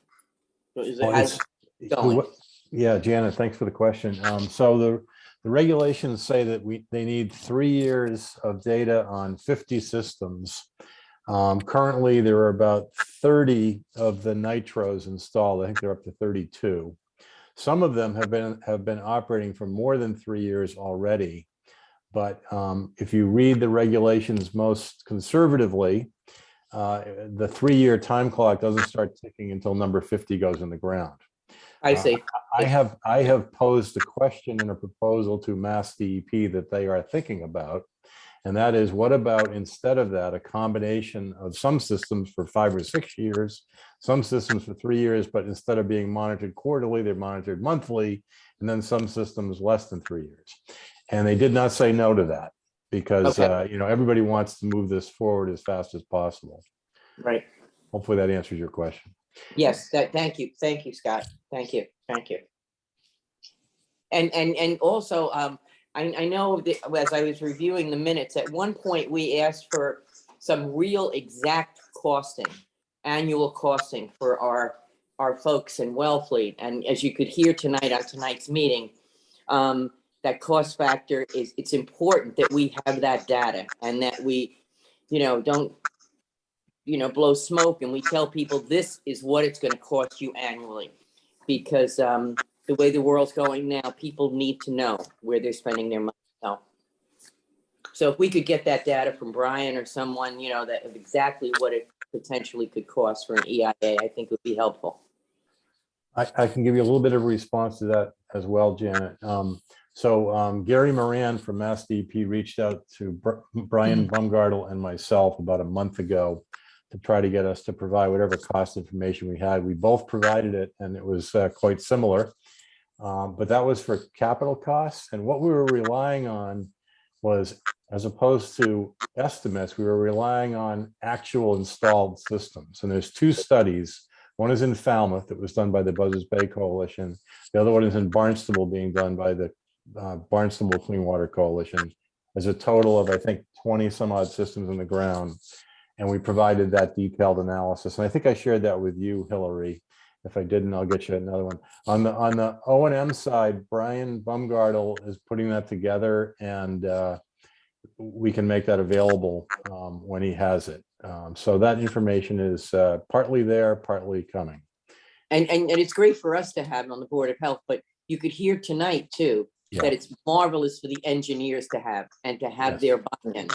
Yeah, Janet, thanks for the question. So the regulations say that they need 3 years of data on 50 systems. Currently, there are about 30 of the nitros installed. I think they're up to 32. Some of them have been operating for more than 3 years already. But if you read the regulations most conservatively, the 3-year time clock doesn't start ticking until number 50 goes in the ground. I see. I have posed a question and a proposal to Mass DEP that they are thinking about. And that is, what about, instead of that, a combination of some systems for 5 or 6 years, some systems for 3 years, but instead of being monitored quarterly, they're monitored monthly, and then some systems less than 3 years. And they did not say no to that, because everybody wants to move this forward as fast as possible. Right. Hopefully that answers your question. Yes, thank you, Scott. Thank you. And also, I know that as I was reviewing the minutes, at one point we asked for some real exact costing, annual costing for our folks in Wellfleet. And as you could hear tonight on tonight's meeting, that cost factor it's important that we have that data, and that we, don't, blow smoke, and we tell people this is what it's going to cost you annually, because the way the world's going now, people need to know where they're spending their money. So if we could get that data from Brian or someone, you know, that of exactly what it potentially could cost for an EIA, I think would be helpful. I can give you a little bit of a response to that as well, Janet. Gary Moran from Mass DEP reached out to Brian Baumgartel and myself about a month ago to try to get us to provide whatever cost information we had. We both provided it, and it was quite similar, but that was for capital costs. And what we were relying on was, as opposed to estimates, we were relying on actual installed systems. And there's two studies. One is in Falmouth that was done by the Buzzards Bay Coalition. The other one is in Barnstable, being done by the Barnstable Clean Water Coalition. There's a total of, I think, 20 some odd systems in the ground. And we provided that detailed analysis. And I think I shared that with you, Hillary. If I didn't, I'll get you another one. On the O&M side, Brian Baumgartel is putting that together, and we can make that available when he has it. So that information is partly there, partly coming. And it's great for us to have it on the Board of Health, but you could hear tonight too, that it's marvelous for the engineers to have and to have their buy-in.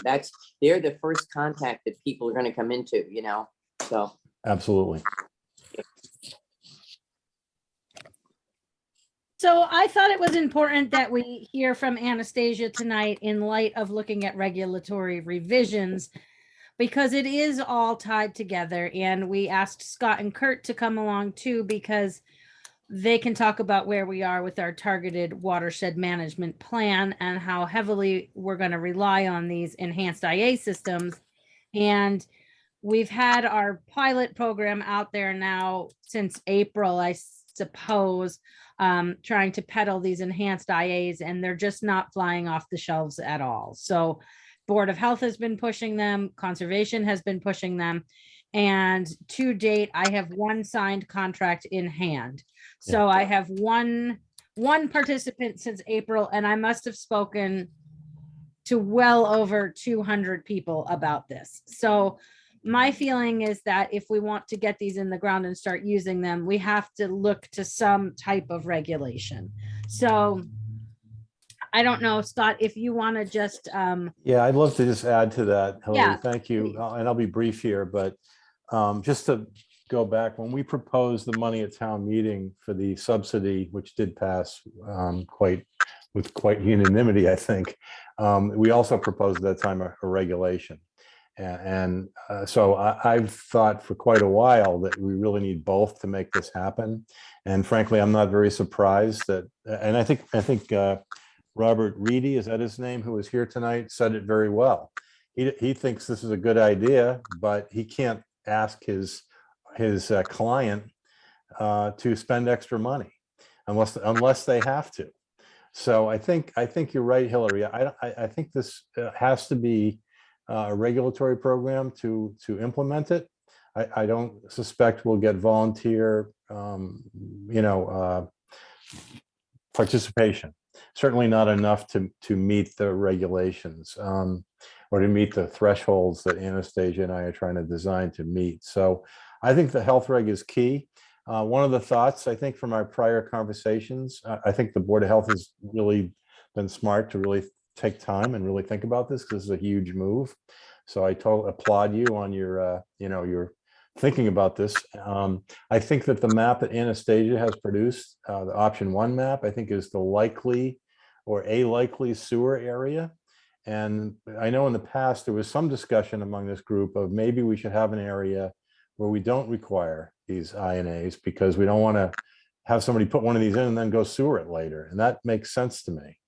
They're the first contact that people are going to come into, you know, so. Absolutely. So I thought it was important that we hear from Anastasia tonight in light of looking at regulatory revisions, because it is all tied together. And we asked Scott and Kurt to come along too, because they can talk about where we are with our targeted watershed management plan and how heavily we're going to rely on these enhanced IA systems. And we've had our pilot program out there now since April, I suppose, trying to peddle these enhanced IAs, and they're just not flying off the shelves at all. So Board of Health has been pushing them, Conservation has been pushing them, and to date, I have one signed contract in hand. So I have one participant since April, and I must have spoken to well over 200 people about this. So my feeling is that if we want to get these in the ground and start using them, we have to look to some type of regulation. So I don't know, Scott, if you want to just Yeah, I'd love to just add to that, Hillary. Yeah, Thank you. And I'll be brief here, but just to go back, when we proposed the money at town meeting for the subsidy, which did pass with quite unanimity, I think, we also proposed at that time a regulation. And so I've thought for quite a while that we really need both to make this happen. And frankly, I'm not very surprised that, and I think Robert Reedy, is that his name, who was here tonight, said it very well. He thinks this is a good idea, but he can't ask his client to spend extra money unless they have to. So I think you're right, Hillary. I think this has to be a regulatory program to implement it. I don't suspect we'll get volunteer, participation. Certainly not enough to meet the regulations or to meet the thresholds that Anastasia and I are trying to design to meet. So I think the health reg is key. One of the thoughts, I think, from our prior conversations, I think the Board of Health has really been smart to really take time and really think about this, because this is a huge move. So I totally applaud you on your, your thinking about this. I think that the map that Anastasia has produced, the option 1 map, I think is the likely or a likely sewer area. And I know in the past, there was some discussion among this group of maybe we should have an area where we don't require these INAs, because we don't want to have somebody put one of these in and then go sewer it later. And that makes sense to me.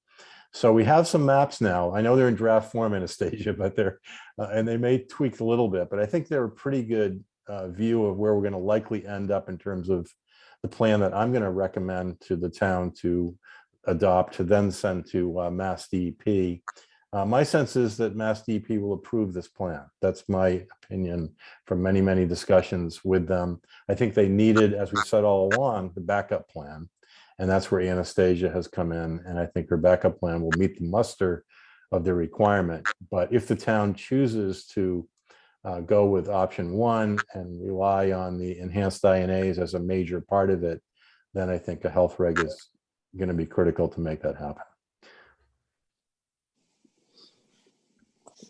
So we have some maps now. I know they're in draft form, Anastasia, but they're, and they may tweak a little bit, but I think they're a pretty good view of where we're going to likely end up in terms of the plan that I'm going to recommend to the town to adopt, to then send to Mass DEP. My sense is that Mass DEP will approve this plan. That's my opinion from many, many discussions with them. I think they needed, as we said all along, the backup plan. And that's where Anastasia has come in. And I think her backup plan will meet the muster of the requirement. But if the town chooses to go with option 1 and rely on the enhanced INAs as a major part of it, then I think a health reg is going to be critical to make that happen.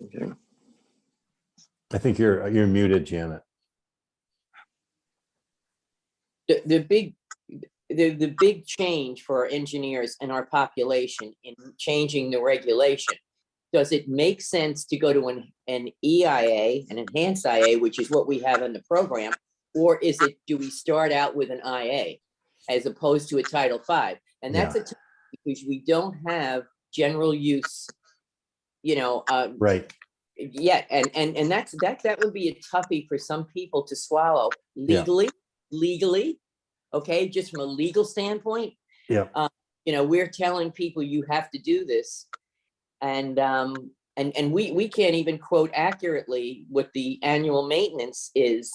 Okay. I think you're muted, Janet. The big change for our engineers and our population in changing the regulation, does it make sense to go to an EIA, an enhanced IA, which is what we have in the program, or do we start out with an IA as opposed to a Title V? And that's Yeah. because we don't have general use, Right. yet, and that would be a toughie for some people to swallow Yeah. legally, okay, just from a legal standpoint. Yeah. We're telling people you have to do this, and we can't even quote accurately what the annual maintenance is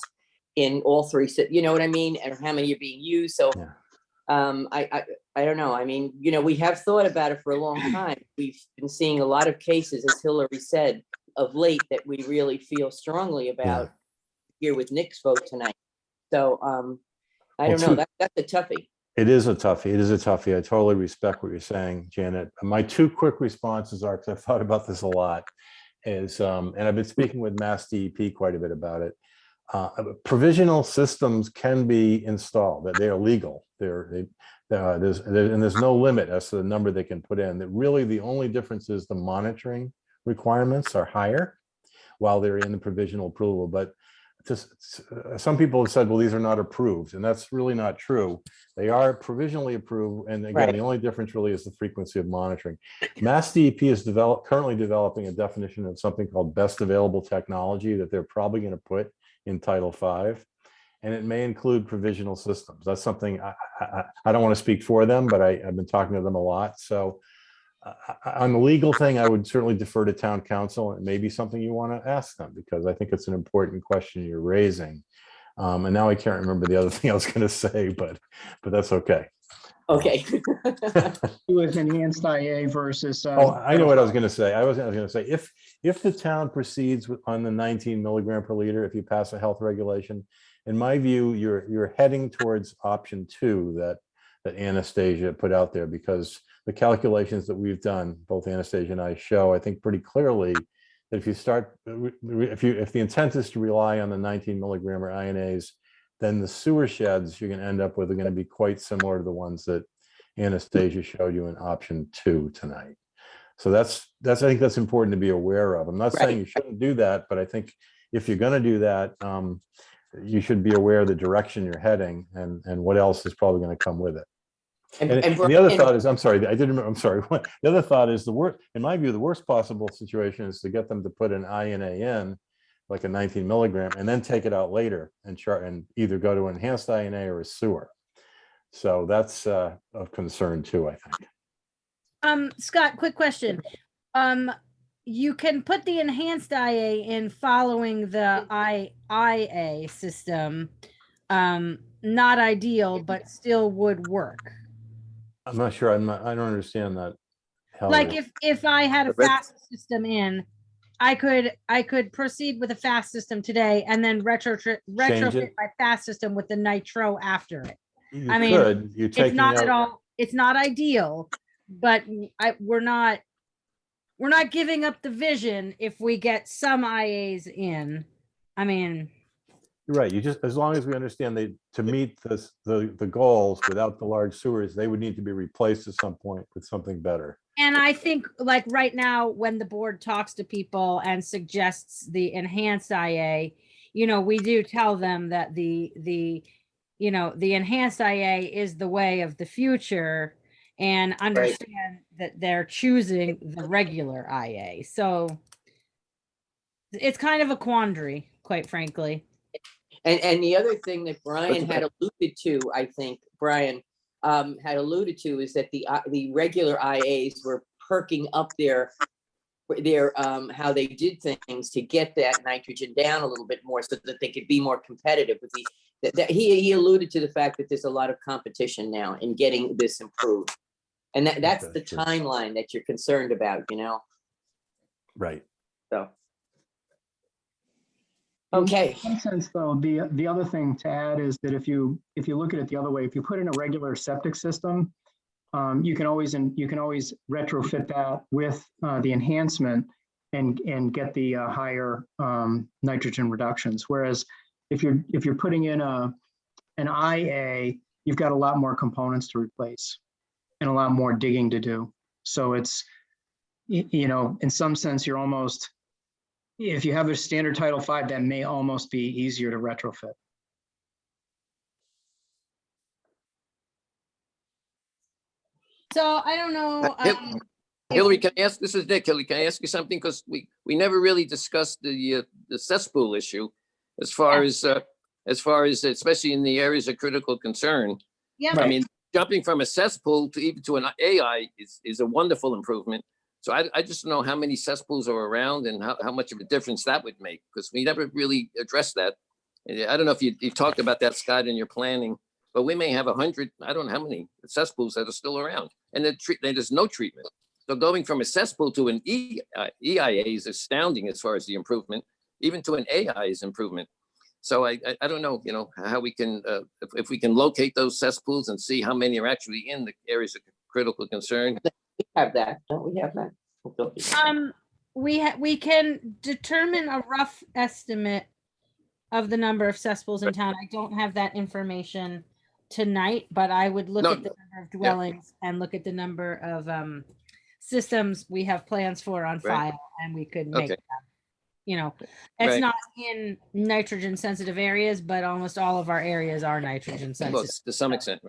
in all three, you know what I mean, and how many are being used. So Yeah. I don't know. I mean, we have thought about it for a long time. We've been seeing a lot of cases, as Hillary said, of late, that we really feel strongly about here with Nick's vote tonight. So I don't know. That's a toughie. It is a toughie. It is a toughie. I totally respect what you're saying, Janet. My two quick responses are, because I've thought about this a lot, is, and I've been speaking with Mass DEP quite a bit about it. Provisional systems can be installed, that they are legal. There's no limit as to the number they can put in. That really the only difference is the monitoring requirements are higher while they're in the provisional approval. But some people have said, well, these are not approved, and that's really not true. They are provisionally approved, and again, the only difference really is the frequency of monitoring. Mass DEP is currently developing a definition of something called best available technology that they're probably going to put in Title V, and it may include provisional systems. That's something I don't want to speak for them, but I've been talking to them a lot. So on the legal thing, I would certainly defer to town council, and maybe something you want to ask them, because I think it's an important question you're raising. And now I can't remember the other thing I was going to say, but that's okay. Okay. With enhanced IA versus. Oh, I know what I was going to say. I was going to say, if the town proceeds on the 19 milligram per liter, if you pass a health regulation, in my view, you're heading towards option 2 that Anastasia put out there, because the calculations that we've done, both Anastasia and I, show, I think pretty clearly that if the intent is to rely on the 19 milligram or INAs, then the sewer sheds you're going to end up with are going to be quite similar to the ones that Anastasia showed you in option 2 tonight. So I think that's important to be aware of. I'm not saying you shouldn't do that, but I think if you're going to do that, you should be aware of the direction you're heading and what else is probably going to come with it. And the other thought is, I'm sorry, the other thought is in my view, the worst possible situation is to get them to put an INA in, like a 19 milligram, and then take it out later and either go to enhanced INA or a sewer. So that's of concern too, I think. Scott, quick question. You can put the enhanced IA in following the IA system. Not ideal, but still would work. I'm not sure. I don't understand that. Like if I had a fast system in, I could proceed with a fast system today and then retrofit my fast system with the nitro after it. It's not at all. It's not ideal, but we're not giving up the vision if we get some IAs in. You're right. You just, as long as we understand to meet the goals without the large sewers, they would need to be replaced at some point with something better. And I think, like right now, when the board talks to people and suggests the enhanced IA, we do tell them that the enhanced IA is the way of the future, and understand that they're choosing the regular IA. So it's kind of a quandary, quite frankly. And the other thing that Brian had alluded to, I think, Brian had alluded to, is that the regular IAs were perking up their how they did things to get that nitrogen down a little bit more so that they could be more competitive with he alluded to the fact that there's a lot of competition now in getting this improved. And that's the timeline that you're concerned about, Right. So. Okay. In some sense, though, the other thing to add is that if you look at it the other way, if you put in a regular septic system, you can always retrofit that with the enhancement and get the higher nitrogen reductions. Whereas if you're putting in an IA, you've got a lot more components to replace and a lot more digging to do. So it's, you know, in some sense, you're almost, if you have a standard Title V, that may almost be easier to retrofit. So I don't know. Hillary, can I ask, this is Nick, Hillary, can I ask you something? Because we never really discussed the cesspool issue as far as especially in the areas of critical concern. Yeah. I mean, jumping from a cesspool to even to an AI is a wonderful improvement. So I just don't know how many cesspools are around and how much of a difference that would make, because we never really addressed that. And I don't know if you've talked about that, Scott, in your planning, but we may have 100, I don't know how many cesspools that are still around, and there's no treatment. So going from a cesspool to an EIA is astounding as far as the improvement, even to an AI is improvement. So I don't know, you know, how we can, if we can locate those cesspools and see how many are actually in the areas of critical concern. We have that, don't we have that? We can determine a rough estimate of the number of cesspools in town. I don't have that information tonight, but I would look at the number of dwellings and look at the number of systems we have plans for on file, and we could make that. You know, it's not in nitrogen sensitive areas, but almost all of our areas are nitrogen sensitive. Well, to some extent.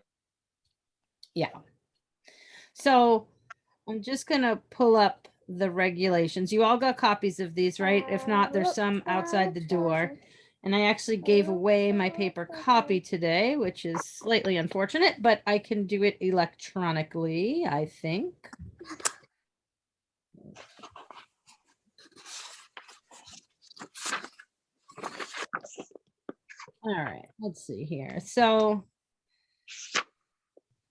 Yeah. So I'm just gonna pull up the regulations. You all got copies of these, right? If not, there's some outside the door. And I actually gave away my paper copy today, which is slightly unfortunate, but I can do it electronically, I think. All right, let's see here. So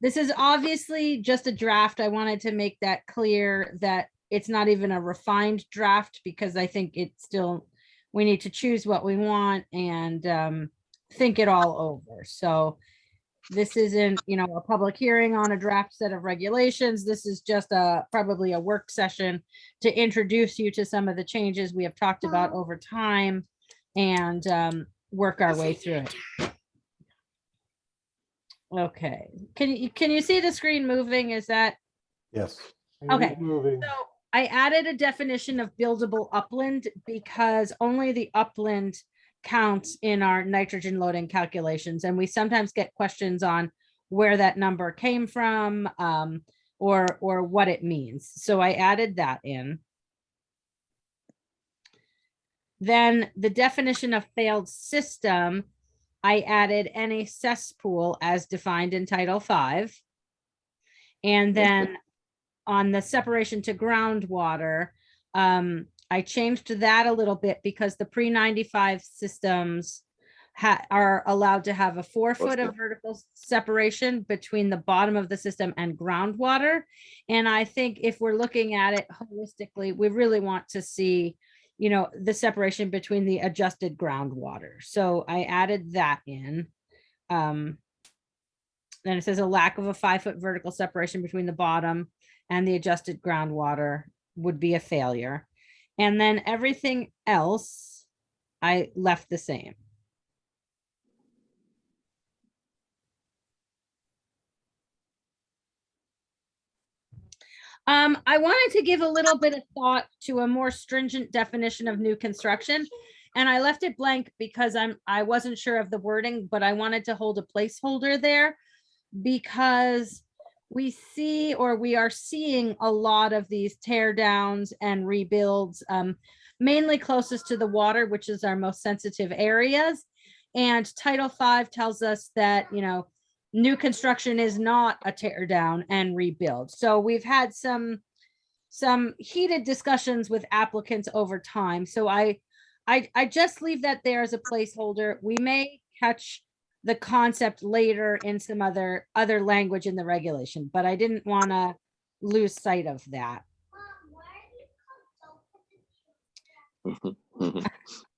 this is obviously just a draft. I wanted to make that clear that it's not even a refined draft, because I think it's still, we need to choose what we want and think it all over. So this isn't, you know, a public hearing on a draft set of regulations. This is just probably a work session to introduce you to some of the changes we have talked about over time and work our way through it. Okay, can you see the screen moving? Is that? Yes. Okay. Moving. So I added a definition of buildable upland because only the upland counts in our nitrogen loading calculations. And we sometimes get questions on where that number came from or what it means. So I added that in. Then the definition of failed system, I added any cesspool as defined in Title V. And then on the separation to groundwater, I changed that a little bit because the pre-95 systems are allowed to have a 4 foot of vertical separation between the bottom of the system and groundwater. And I think if we're looking at it holistically, we really want to see, you know, the separation between the adjusted groundwater. So I added that in. Then it says a lack of a 5 foot vertical separation between the bottom and the adjusted groundwater would be a failure. And then everything else I left the same. I wanted to give a little bit of thought to a more stringent definition of new construction, and I left it blank because I wasn't sure of the wording, but I wanted to hold a placeholder there because we see, or we are seeing, a lot of these tear downs and rebuilds, mainly closest to the water, which is our most sensitive areas. And Title V tells us that, you know, new construction is not a tear down and rebuild. So we've had some heated discussions with applicants over time. So I just leave that there as a placeholder. We may catch the concept later in some other language in the regulation, but I didn't want to lose sight of that.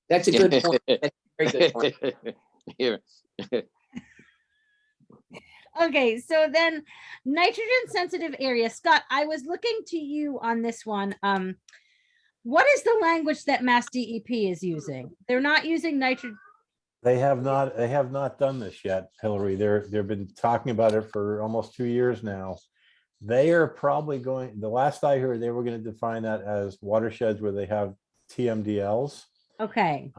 That's a good point. That's a very good point. Here. Okay, so then nitrogen sensitive area. Scott, I was looking to you on this one. What is the language that Mass DEP is using? They're not using nitrogen. They have not done this yet, Hillary. They've been talking about it for almost 2 years now. They are probably going, the last I heard, they were going to define that as watersheds where they have TMDLs. Okay.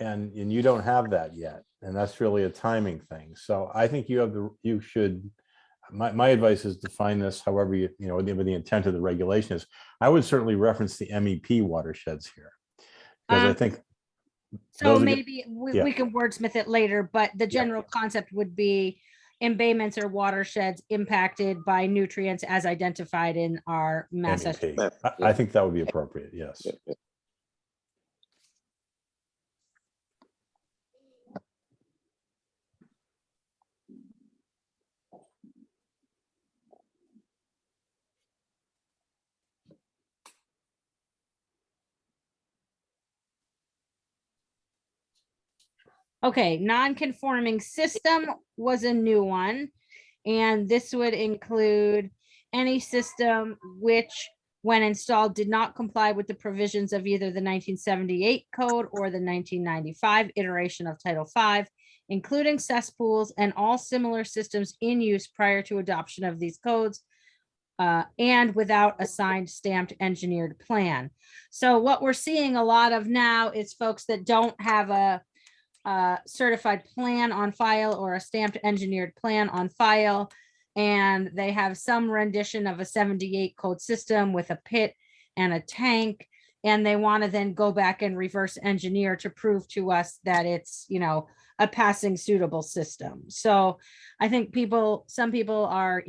And you don't have that yet. And that's really a timing thing. So I think you should, my advice is define this however whatever the intent of the regulation is. I would certainly reference the MEP watersheds here. Because I think. So maybe yeah. we can wordsmith it later, but the general concept would be embayments or watersheds impacted by nutrients as identified in our Mass. MEP. I think that would be appropriate, yes. Okay, non-conforming system was a new one. And this would include any system which, when installed, did not comply with the provisions of either the 1978 code or the 1995 iteration of Title V, including cesspools and all similar systems in use prior to adoption of these codes, and without a signed, stamped, engineered plan. So what we're seeing a lot of now is folks that don't have a certified plan on file or a stamped engineered plan on file, and they have some rendition of a 78 code system with a pit and a tank, and they want to then go back and reverse engineer to prove to us that it's a passing suitable system. So I think some people are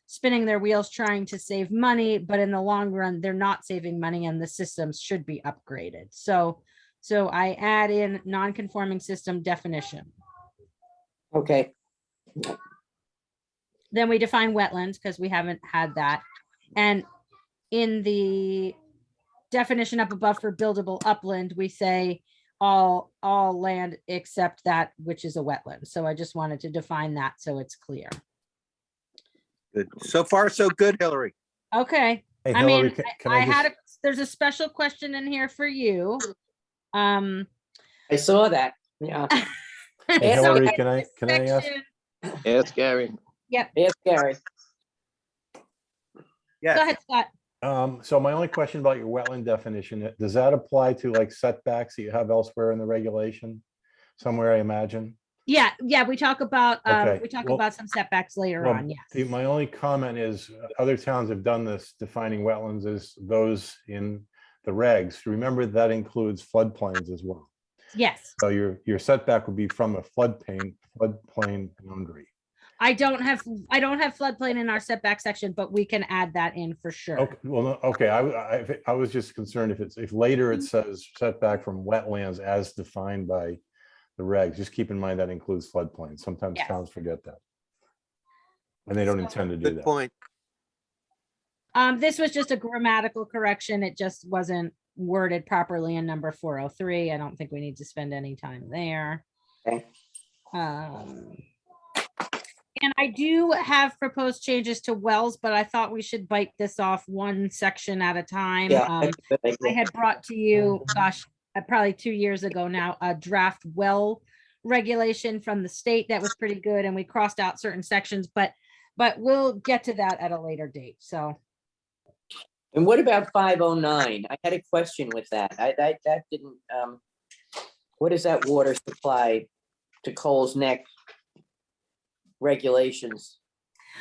spinning their wheels trying to save money, but in the long run they're not saving money and the systems should be upgraded. So I add in non-conforming system definition. Okay. Then we define wetlands because we haven't had that. And in the definition up above for buildable upland, we say all land except that which is a wetland. So I just wanted to define that so it's clear. Good. So far, so good, Hillary. Okay. Hey, I Hillary, mean, can I just- there's a special question in here for you. I saw that. Yeah. Hey, So Hillary, in can I this ask? section- Ask Gary. Yep. Yes, Gary. Yes. Go ahead, Scott. So my only question about your wetland definition, does that apply to like setbacks that you have elsewhere in the regulation? Somewhere, I imagine? Yeah, we talk about Okay, well- about some setbacks later Well, on. Yes. My only comment is other towns have done this, defining wetlands as those in the regs. Remember that includes floodplains as well. Yes. So your setback would be from a floodplain boundary. I don't have floodplain in our setback section, but we can add that in for sure. Okay, well, no, okay, I was just concerned if later it says setback from wetlands as defined by the regs, just keep in mind that includes floodplains. Sometimes Yes. towns forget that. And they don't intend to do Good that. point. This was just a grammatical correction. It just wasn't worded properly in number 403. I don't think we need to spend any time there. Okay. And I do have proposed changes to wells, but I thought we should bite this off one section at a time. Yeah. That's a good I idea. had brought to you, gosh, probably 2 years ago now, a draft well regulation from the state that was pretty good, and we crossed out certain sections, but we'll get to that at a later date. So. And what about 509? I had a question with that. That didn't, what is that water supply to Coles Neck regulations?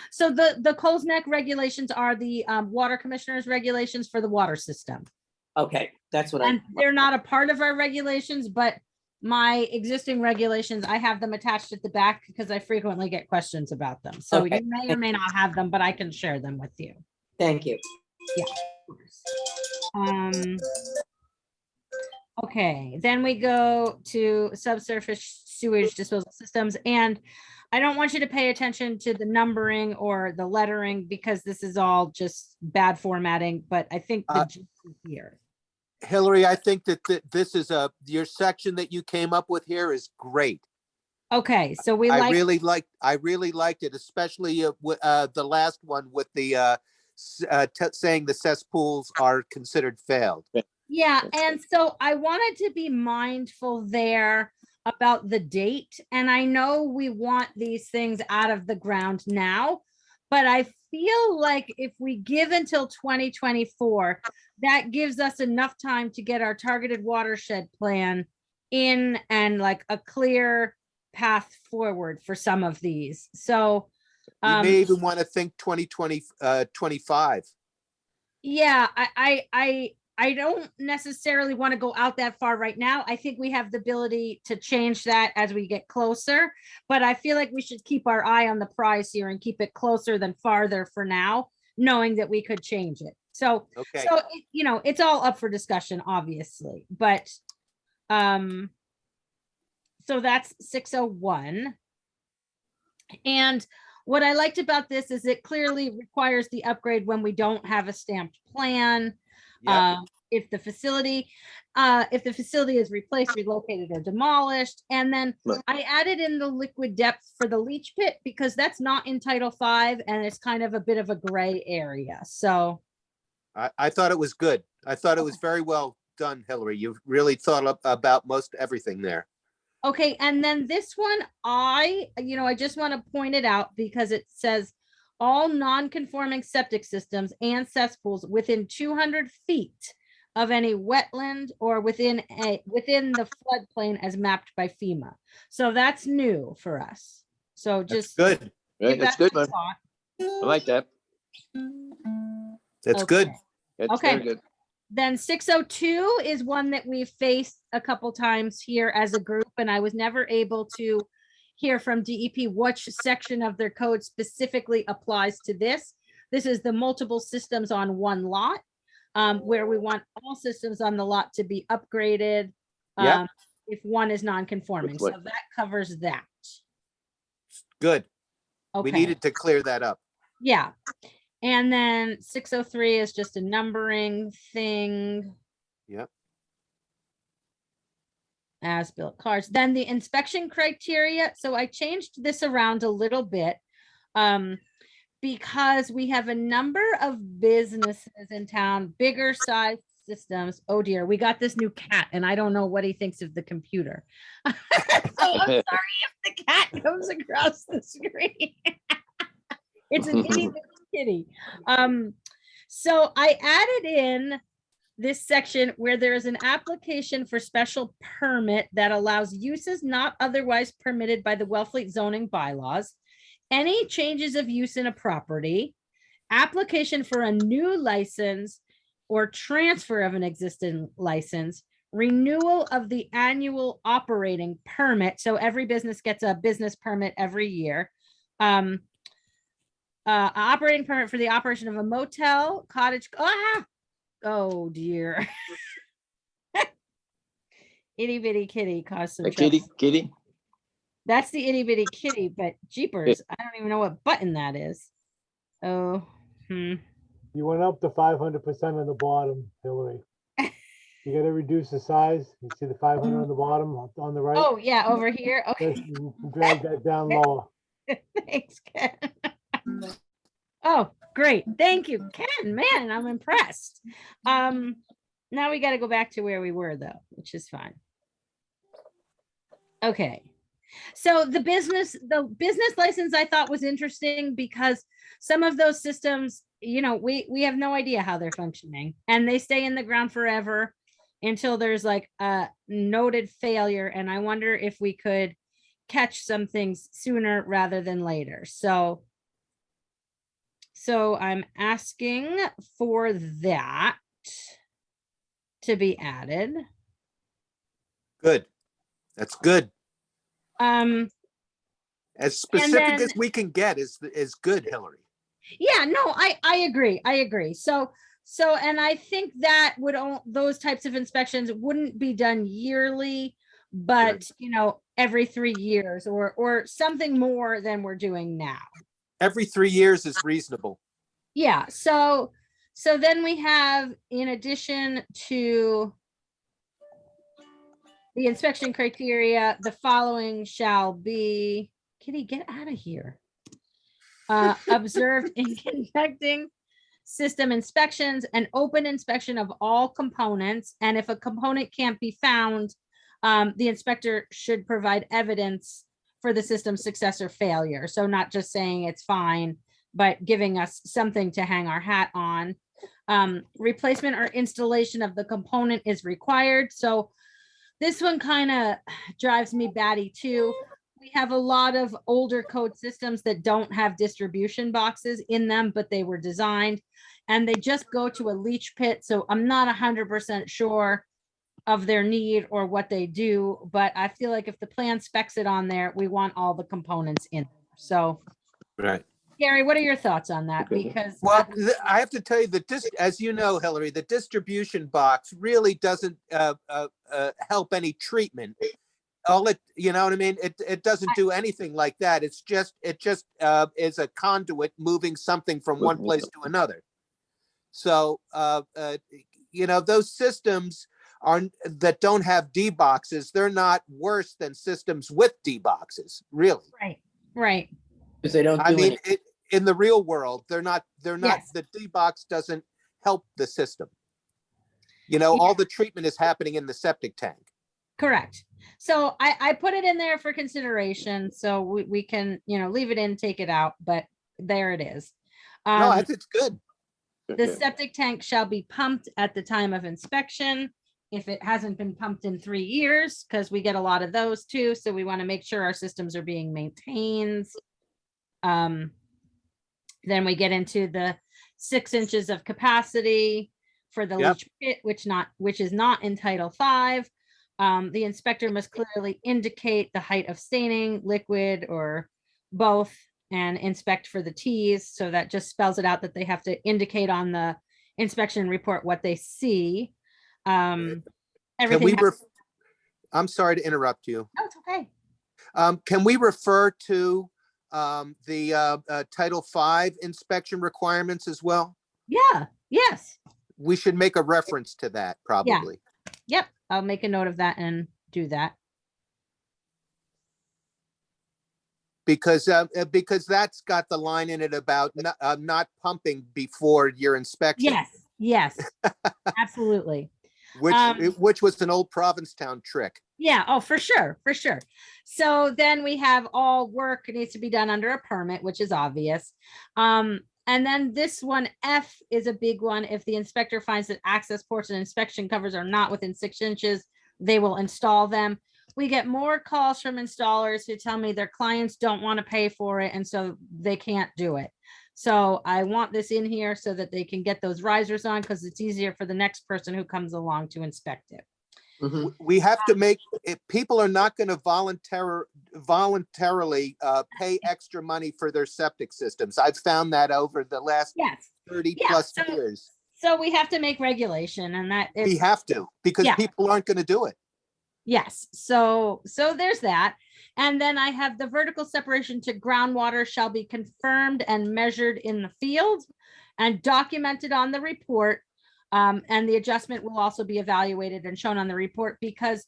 So the Coles Neck regulations are the water commissioners regulations for the water system. Okay, that's what And they're not a part of our regulations, but my existing regulations, I have them attached at the back because I frequently get questions about them. So Okay. you may or may not have them, but I can share them with you. Thank you. Yeah. Okay, then we go to subsurface sewage disposal systems, and I don't want you to pay attention to the numbering or the lettering because this is all just bad formatting, but I think the gist is here. Hillary, I think that this is your section that you came up with here is great. Okay, so we I like, really liked it, especially the last one with the saying the cesspools are considered failed. yeah, and so I wanted to be mindful there about the date. And I know we want these things out of the ground now, but I feel like if we give until 2024, that gives us enough time to get our targeted watershed plan in and like a clear path forward for some of these. So You may even want to think 2020, 25. yeah, I don't necessarily want to go out that far right now. I think we have the ability to change that as we get closer, but I feel like we should keep our eye on the prize here and keep it closer than farther for now, knowing that we could change it. So, Okay. so you know, it's all up for discussion, obviously, but so that's 601. And what I liked about this is it clearly requires the upgrade when we don't have a stamped plan. Yep. If the facility is replaced, relocated, or demolished. And then Right. I added in the liquid depth for the leach pit because that's not in Title V and it's kind of a bit of a gray area. So I thought it was good. I thought it was very well done, Hillary. You've really thought about most everything there. okay, and then this one, I just want to point it out because it says all non-conforming septic systems and cesspools within 200 feet of any wetland or within the floodplain as mapped by FEMA. So that's new for us. So That's just good. Right, give that's that good, some man. thought. I like that. That's good. Okay. That's Okay. very good. Then 602 is one that we've faced a couple times here as a group, and I was never able to hear from DEP which section of their code specifically applies to this. This is the multiple systems on one lot, where we want all systems on the lot to be upgraded Yeah. if one is non-conforming. So point. that covers that. Good. Okay. We needed to clear that up. Yeah. And then 603 is just a numbering thing. Yep. As-built cars. Then the inspection criteria. So I changed this around a little bit because we have a number of businesses in town, bigger size systems. Oh dear, we got this new cat and I don't know what he thinks of the computer. So I'm sorry if the cat comes across the screen. It's an itty bitty kitty. So I added in this section where there is an application for special permit that allows uses not otherwise permitted by the Wellfleet zoning bylaws, any changes of use in a property, application for a new license or transfer of an existing license, renewal of the annual operating permit. So every business gets a business permit every year. Operating permit for the operation of a motel, cottage. Oh dear. Itty bitty kitty caused some trouble. Kitty. That's the itty bitty kitty, but jeepers, I don't even know what button that is. Oh, You went up to 500% on the bottom, Hillary. You gotta reduce the size. You see the 500 on the bottom on the right? Oh, yeah, over here. Okay. Just drag that down lower. Thanks, Ken. Oh, great. Thank you, Ken. Man, I'm impressed. Now we got to go back to where we were though, which is fine. Okay. So the business license I thought was interesting because some of those systems, you know, we have no idea how they're functioning and they stay in the ground forever until there's like a noted failure. And I wonder if we could catch some things sooner rather than later. So I'm asking for that to be added. Good. That's good. As specific then- as we can get is good, Hillary. Yeah, no, I agree. I agree. So, and I think that those types of inspections wouldn't be done yearly, but you know, every 3 years or something more than we're doing now. Every 3 years is reasonable. Yeah. So So then we have, in addition to the inspection criteria, the following shall be, Kitty, get out of here. Observed in conducting system inspections, an open inspection of all components. And if a component can't be found, the inspector should provide evidence for the system's success or failure. So not just saying it's fine, but giving us something to hang our hat on. Replacement or installation of the component is required. So this one kind of drives me batty too. We have a lot of older code systems that don't have distribution boxes in them, but they were designed and they just go to a leach pit. So I'm not 100% sure of their need or what they do, but I feel like if the plan specs it on there, we want all the components in. So, Right. Gary, what are your thoughts on that? Because Well, I have to tell you that this, as you know, Hillary, the distribution box really doesn't help any treatment. All it, you know what I mean? It doesn't do anything like that. It just is a conduit moving something from one place to another. So, you know, those systems that don't have D boxes, they're not worse than systems with D boxes, really. Right, right. Because they don't do I mean, any- in the real world, they're not, Yes. the D box doesn't help the system. You know, all the treatment is happening in the septic tank. Correct. So I put it in there for consideration. So we can, you know, leave it in, take it out, but there it is. No, I think it's good. The septic tank shall be pumped at the time of inspection. If it hasn't been pumped in 3 years, because we get a lot of those too. So we want to make sure our systems are being maintained. Then we get into the 6 inches of capacity for the leach pit, which is not in Title 5. The inspector must clearly indicate the height of staining, liquid, or both, and inspect for the T's. So that just spells it out that they have to indicate on the inspection report what they see. Can Everything. we, I'm sorry to interrupt you. No, it's okay. Can we refer to the Title V inspection requirements as well? Yeah, yes. We should make a reference to that probably. Yep, I'll make a note of that and do that. Because that's got the line in it about not pumping before your inspection. Yes, absolutely. Which was an old Provincetown trick. Yeah, oh, for sure, for sure. So then we have all work needs to be done under a permit, which is obvious. And then this one, F, is a big one. If the inspector finds that access ports and inspection covers are not within 6 inches, they will install them. We get more calls from installers who tell me their clients don't want to pay for it, and so they can't do it. So I want this in here so that they can get those risers on, because it's easier for the next person who comes along to inspect it. We have to make it, people are not going to voluntarily pay extra money for their septic systems. I've found that over the last 30 plus years. So we have to make regulation, and that We have to, because people aren't going to do it. Yes, so there's that. And then I have the vertical separation to groundwater shall be confirmed and measured in the field and documented on the report. And the adjustment will also be evaluated and shown on the report, because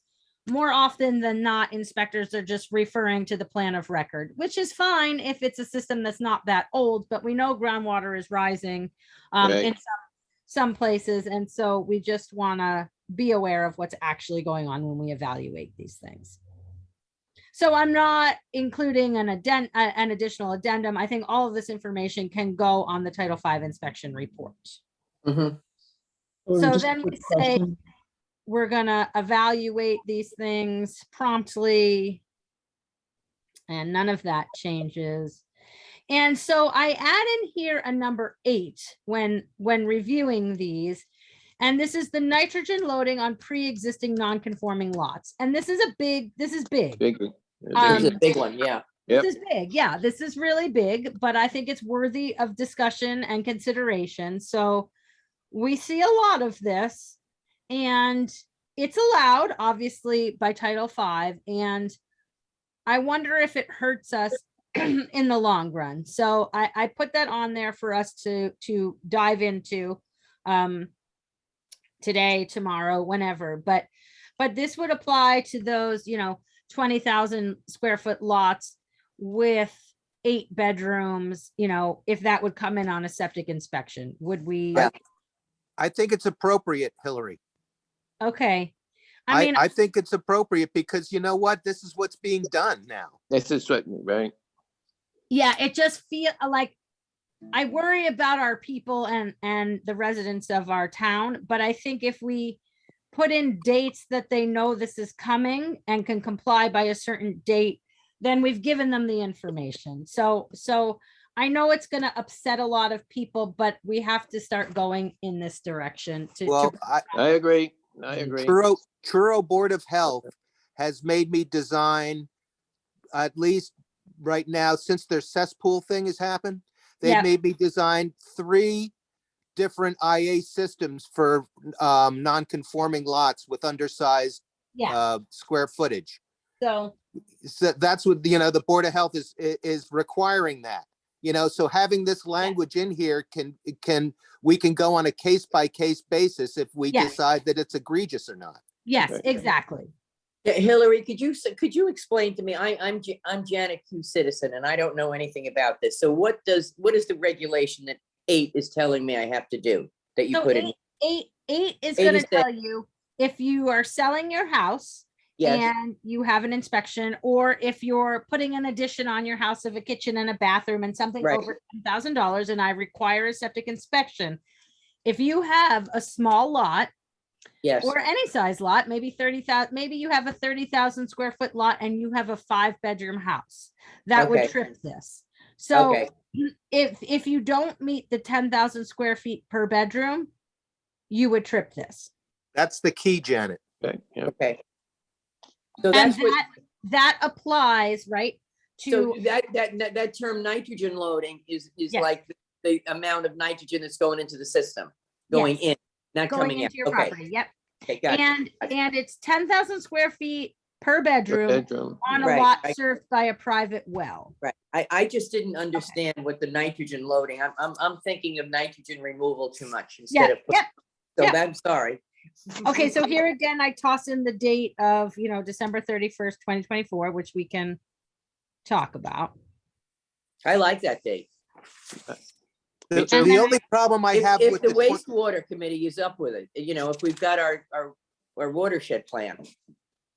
more often than not, inspectors are just referring to the plan of record, which is fine if it's a system that's not that old, but we know groundwater is rising in some places. And so we just want to be aware of what's actually going on when we evaluate these things. So I'm not including an additional addendum. I think all of this information can go on the Title V inspection report. So then we say we're gonna evaluate these things promptly, and none of that changes. And so I add in here a number 8 when reviewing these. And this is the nitrogen loading on pre-existing non-conforming lots. And this is big. This is a big one, yeah. This is big. Yeah, this is really big, but I think it's worthy of discussion and consideration. So we see a lot of this, and it's allowed, obviously, by Title V. And I wonder if it hurts us in the long run. So I put that on there for us to dive into. today, tomorrow, whenever, but this would apply to those, 20,000 square foot lots with 8 bedrooms, if that would come in on a septic inspection, would we? Yeah. I think it's appropriate, Hillary. Okay. I mean, I think it's appropriate because you know what? This is what's being done now. This is right. yeah, it just feel like I worry about our people and the residents of our town, but I think if we put in dates that they know this is coming and can comply by a certain date, then we've given them the information. So I know it's going to upset a lot of people, but we have to start going in this direction. Well, I agree. Truro Board of Health has made me design, at least right now, since their cesspool thing has happened, they've made me design 3 different IA systems for non-conforming lots with undersized square footage. So that's what, the Board of Health is requiring that, so having this language in here we can go on a case-by-case basis if we decide that it's egregious or not. Yes, exactly. Yeah, Hillary, could you explain to me? I'm Janet Q. Citizen, and I don't know anything about this. So what is the regulation that 8 is telling me I have to do that you put in? 8 is going to tell you if you are selling your house and you have an inspection, or if you're putting an addition on your house of a kitchen and a bathroom and something over $10,000, and I require a septic inspection. If you have a small lot, or any size lot, maybe 30,000, maybe you have a 30,000 square foot lot and you have a 5-bedroom house, that would trip this. So if you don't meet the 10,000 square feet per bedroom, you would trip this. That's the key, Janet. Okay. So that's that applies, right? So that term nitrogen loading is like the amount of nitrogen that's going into the system, going in. Not going coming into out. your property. Yep. Okay, gotcha. And it's 10,000 square feet per bedroom on a lot served by a private well. Right. I just didn't understand what the nitrogen loading. I'm thinking of nitrogen removal too much instead of. So I'm sorry. Okay, so here again, I toss in the date of December 31st, 2024, which we can talk about. I like that date. The only problem I have if with the wastewater committee is up with it, if we've got our watershed plan.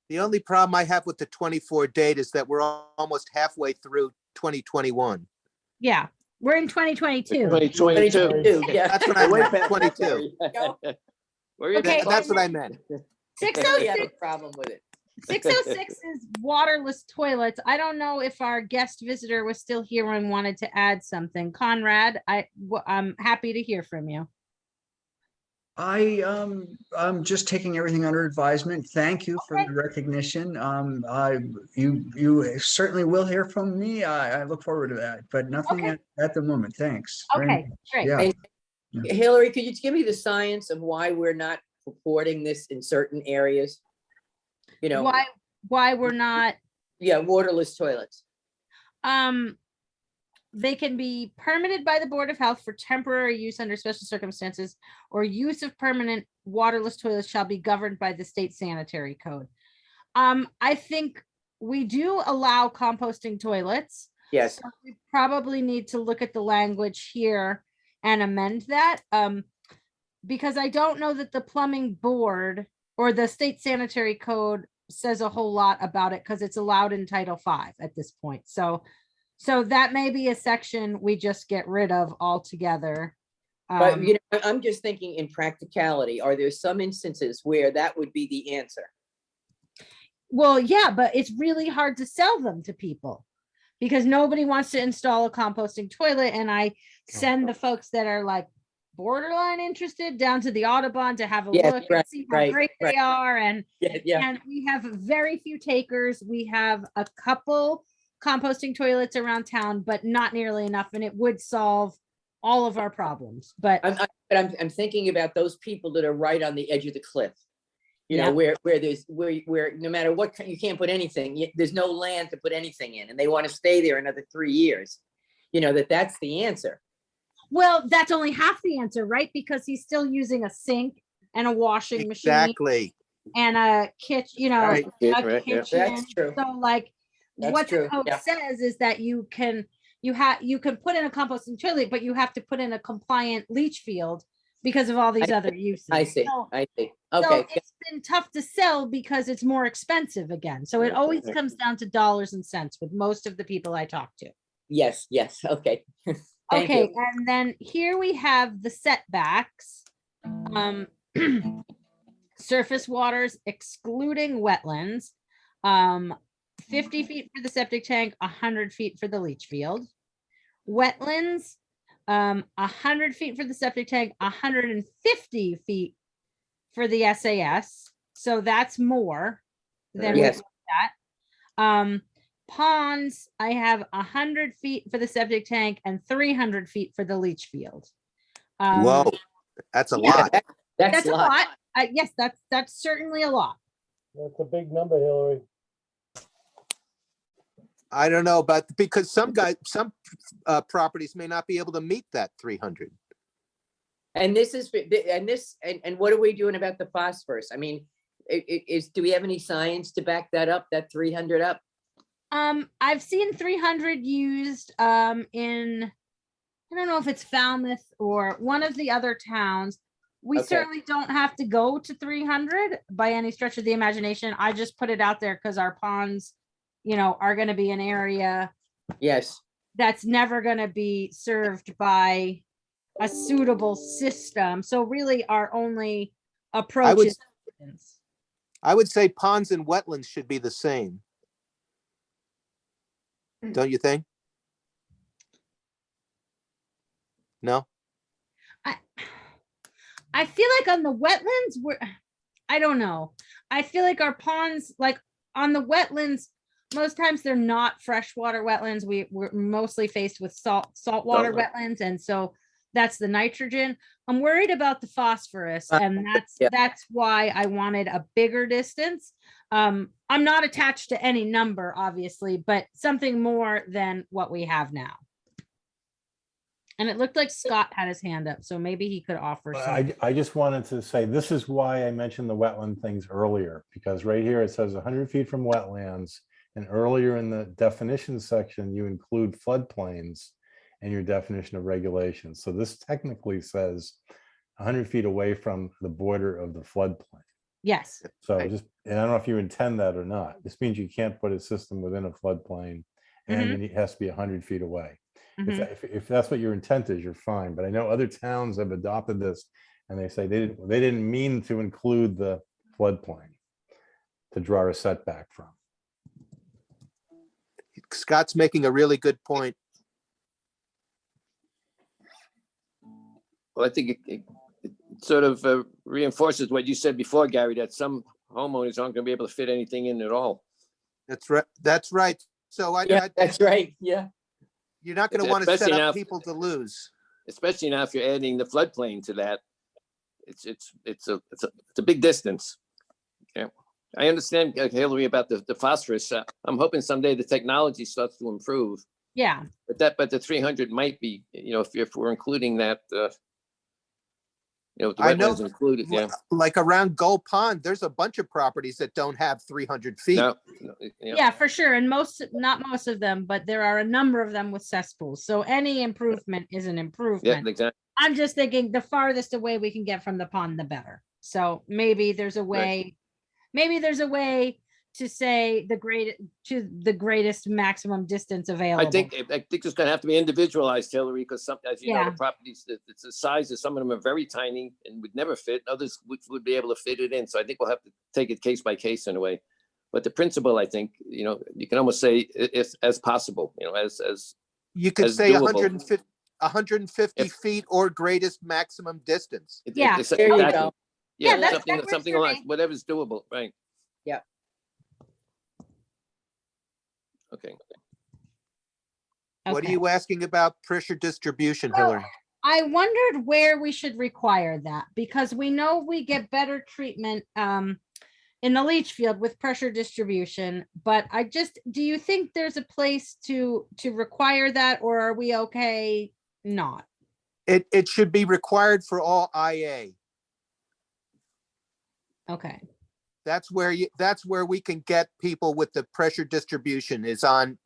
The only problem I have with the 24 date is that we're almost halfway through 2021. Yeah, we're in 2022. 2022. Yeah, that's what I meant. 22. Okay, that's what I meant. 606. We have a problem with it. 606 is waterless toilets. I don't know if our guest visitor was still here and wanted to add something. Conrad, I'm happy to hear from you. I'm just taking everything under advisement. Thank you for the recognition. You certainly will hear from me. I look forward to that, but nothing at the moment. Thanks. Okay, great. Yeah. Hillary, could you give me the science of why we're not reporting this in certain areas? Why we're not waterless toilets. They can be permitted by the Board of Health for temporary use under special circumstances, or use of permanent waterless toilets shall be governed by the state sanitary code. I think we do allow composting toilets. Yes. So we probably need to look at the language here and amend that, because I don't know that the plumbing board or the state sanitary code says a whole lot about it, because it's allowed in Title V at this point. So that may be a section we just get rid of altogether. But I'm just thinking in practicality, are there some instances where that would be the answer? Well, yeah, but it's really hard to sell them to people because nobody wants to install a composting toilet. And I send the folks that are like borderline interested down to the Audubon to have a look and see how great they are. And we have very few takers. We have a couple composting toilets around town, but not nearly enough. And it would solve all of our problems. But I'm thinking about those people that are right on the edge of the cliff. Where no matter what, you can't put anything. There's no land to put anything in, and they want to stay there another 3 years. That's the answer. Well, that's only half the answer, right? Because he's still using a sink and a washing machine Exactly. and a kitchen, you know, Right. a Right, yeah. kitchen. That's true. So like, That's what the true, code yeah. says is that you can put in a composting toilet, but you have to put in a compliant leach field because of all these other uses. I see, So- I see. So Okay, it's been tough to sell because it's more expensive again. So it always comes down to dollars and cents with most of the people I talk to. yes, okay. Thank Okay, you. and then here we have the setbacks. Surface waters excluding wetlands. 50 feet for the septic tank, 100 feet for the leach field. Wetlands, 100 feet for the septic tank, 150 feet for the SAS. So that's more than we Yes. looked at. Ponds, I have 100 feet for the septic tank and 300 feet for the leach field. Whoa, that's a yeah, lot. That's a lot. Yes, that's certainly a lot. That's a big number, Hillary. I don't know, but because some properties may not be able to meet that 300. And this is, and what are we doing about the phosphorus? I mean, do we have any science to back that up, that 300 up? I've seen 300 used in, I don't know if it's Falmouth or one of the other towns. We Okay. certainly don't have to go to 300 by any stretch of the imagination. I just put it out there because our ponds, you know, are going to be an area Yes, that's never going to be served by a suitable system. So really our only approach is. I would say ponds and wetlands should be the same. Don't you think? No? I feel like on the wetlands, I don't know. I feel like our ponds, like on the wetlands, most times they're not freshwater wetlands. We're mostly faced with saltwater wetlands. And so that's the nitrogen. I'm worried about the phosphorus, and that's why I wanted a bigger distance. I'm not attached to any number, obviously, but something more than what we have now. And it looked like Scott had his hand up, so maybe he could offer some. I just wanted to say, this is why I mentioned the wetland things earlier, because right here it says 100 feet from wetlands. And earlier in the definition section, you include floodplains in your definition of regulations. So this technically says 100 feet away from the border of the floodplain. Yes. So just, and I don't know if you intend that or not. This means you can't put a system within a floodplain, and it has to be 100 feet away. If that's what your intent is, you're fine. But I know other towns have adopted this, and they say they didn't mean to include the floodplain to draw a setback from. Scott's making a really good point. Well, I think it sort of reinforces what you said before, Gary, that some homeowners aren't going to be able to fit anything in at all. That's right. That's right. So that's right. Yeah. You're not going to want to set Especially up now- people to lose. Especially now if you're adding the floodplain to that, it's a big distance. Yeah, I understand, Hillary, about the phosphorus. I'm hoping someday the technology starts to improve. Yeah. But the 300 might be, if we're including that, the I know, wetlands included. Yeah. like around Gull Pond, there's a bunch of properties that don't have 300 feet. No, Yeah, for sure. And not most of them, but there are a number of them with cesspools. So any improvement is an Yeah, improvement. exactly. I'm just thinking the farthest away we can get from the pond, the better. So maybe there's a way, to say the greatest maximum distance available. I think it's going to have to be individualized, Hillary, because some, as you know, Yeah. the properties, it's the sizes, some of them are very tiny and would never fit. Others would be able to fit it in. So I think we'll have to take it case by case in a way. But the principle, I think, you can almost say if as possible, as You could as say doable. 150 feet or greatest maximum distance. Yeah. There you go. Yeah, Yeah, that works something for like me. whatever's doable, right? Yeah. Okay. What are Okay. you asking about pressure distribution, Hillary? I wondered where we should require that, because we know we get better treatment in the leach field with pressure distribution, but do you think there's a place to require that, or are we okay not? It should be required for all IA. Okay, That's where we can get people with the pressure distribution is on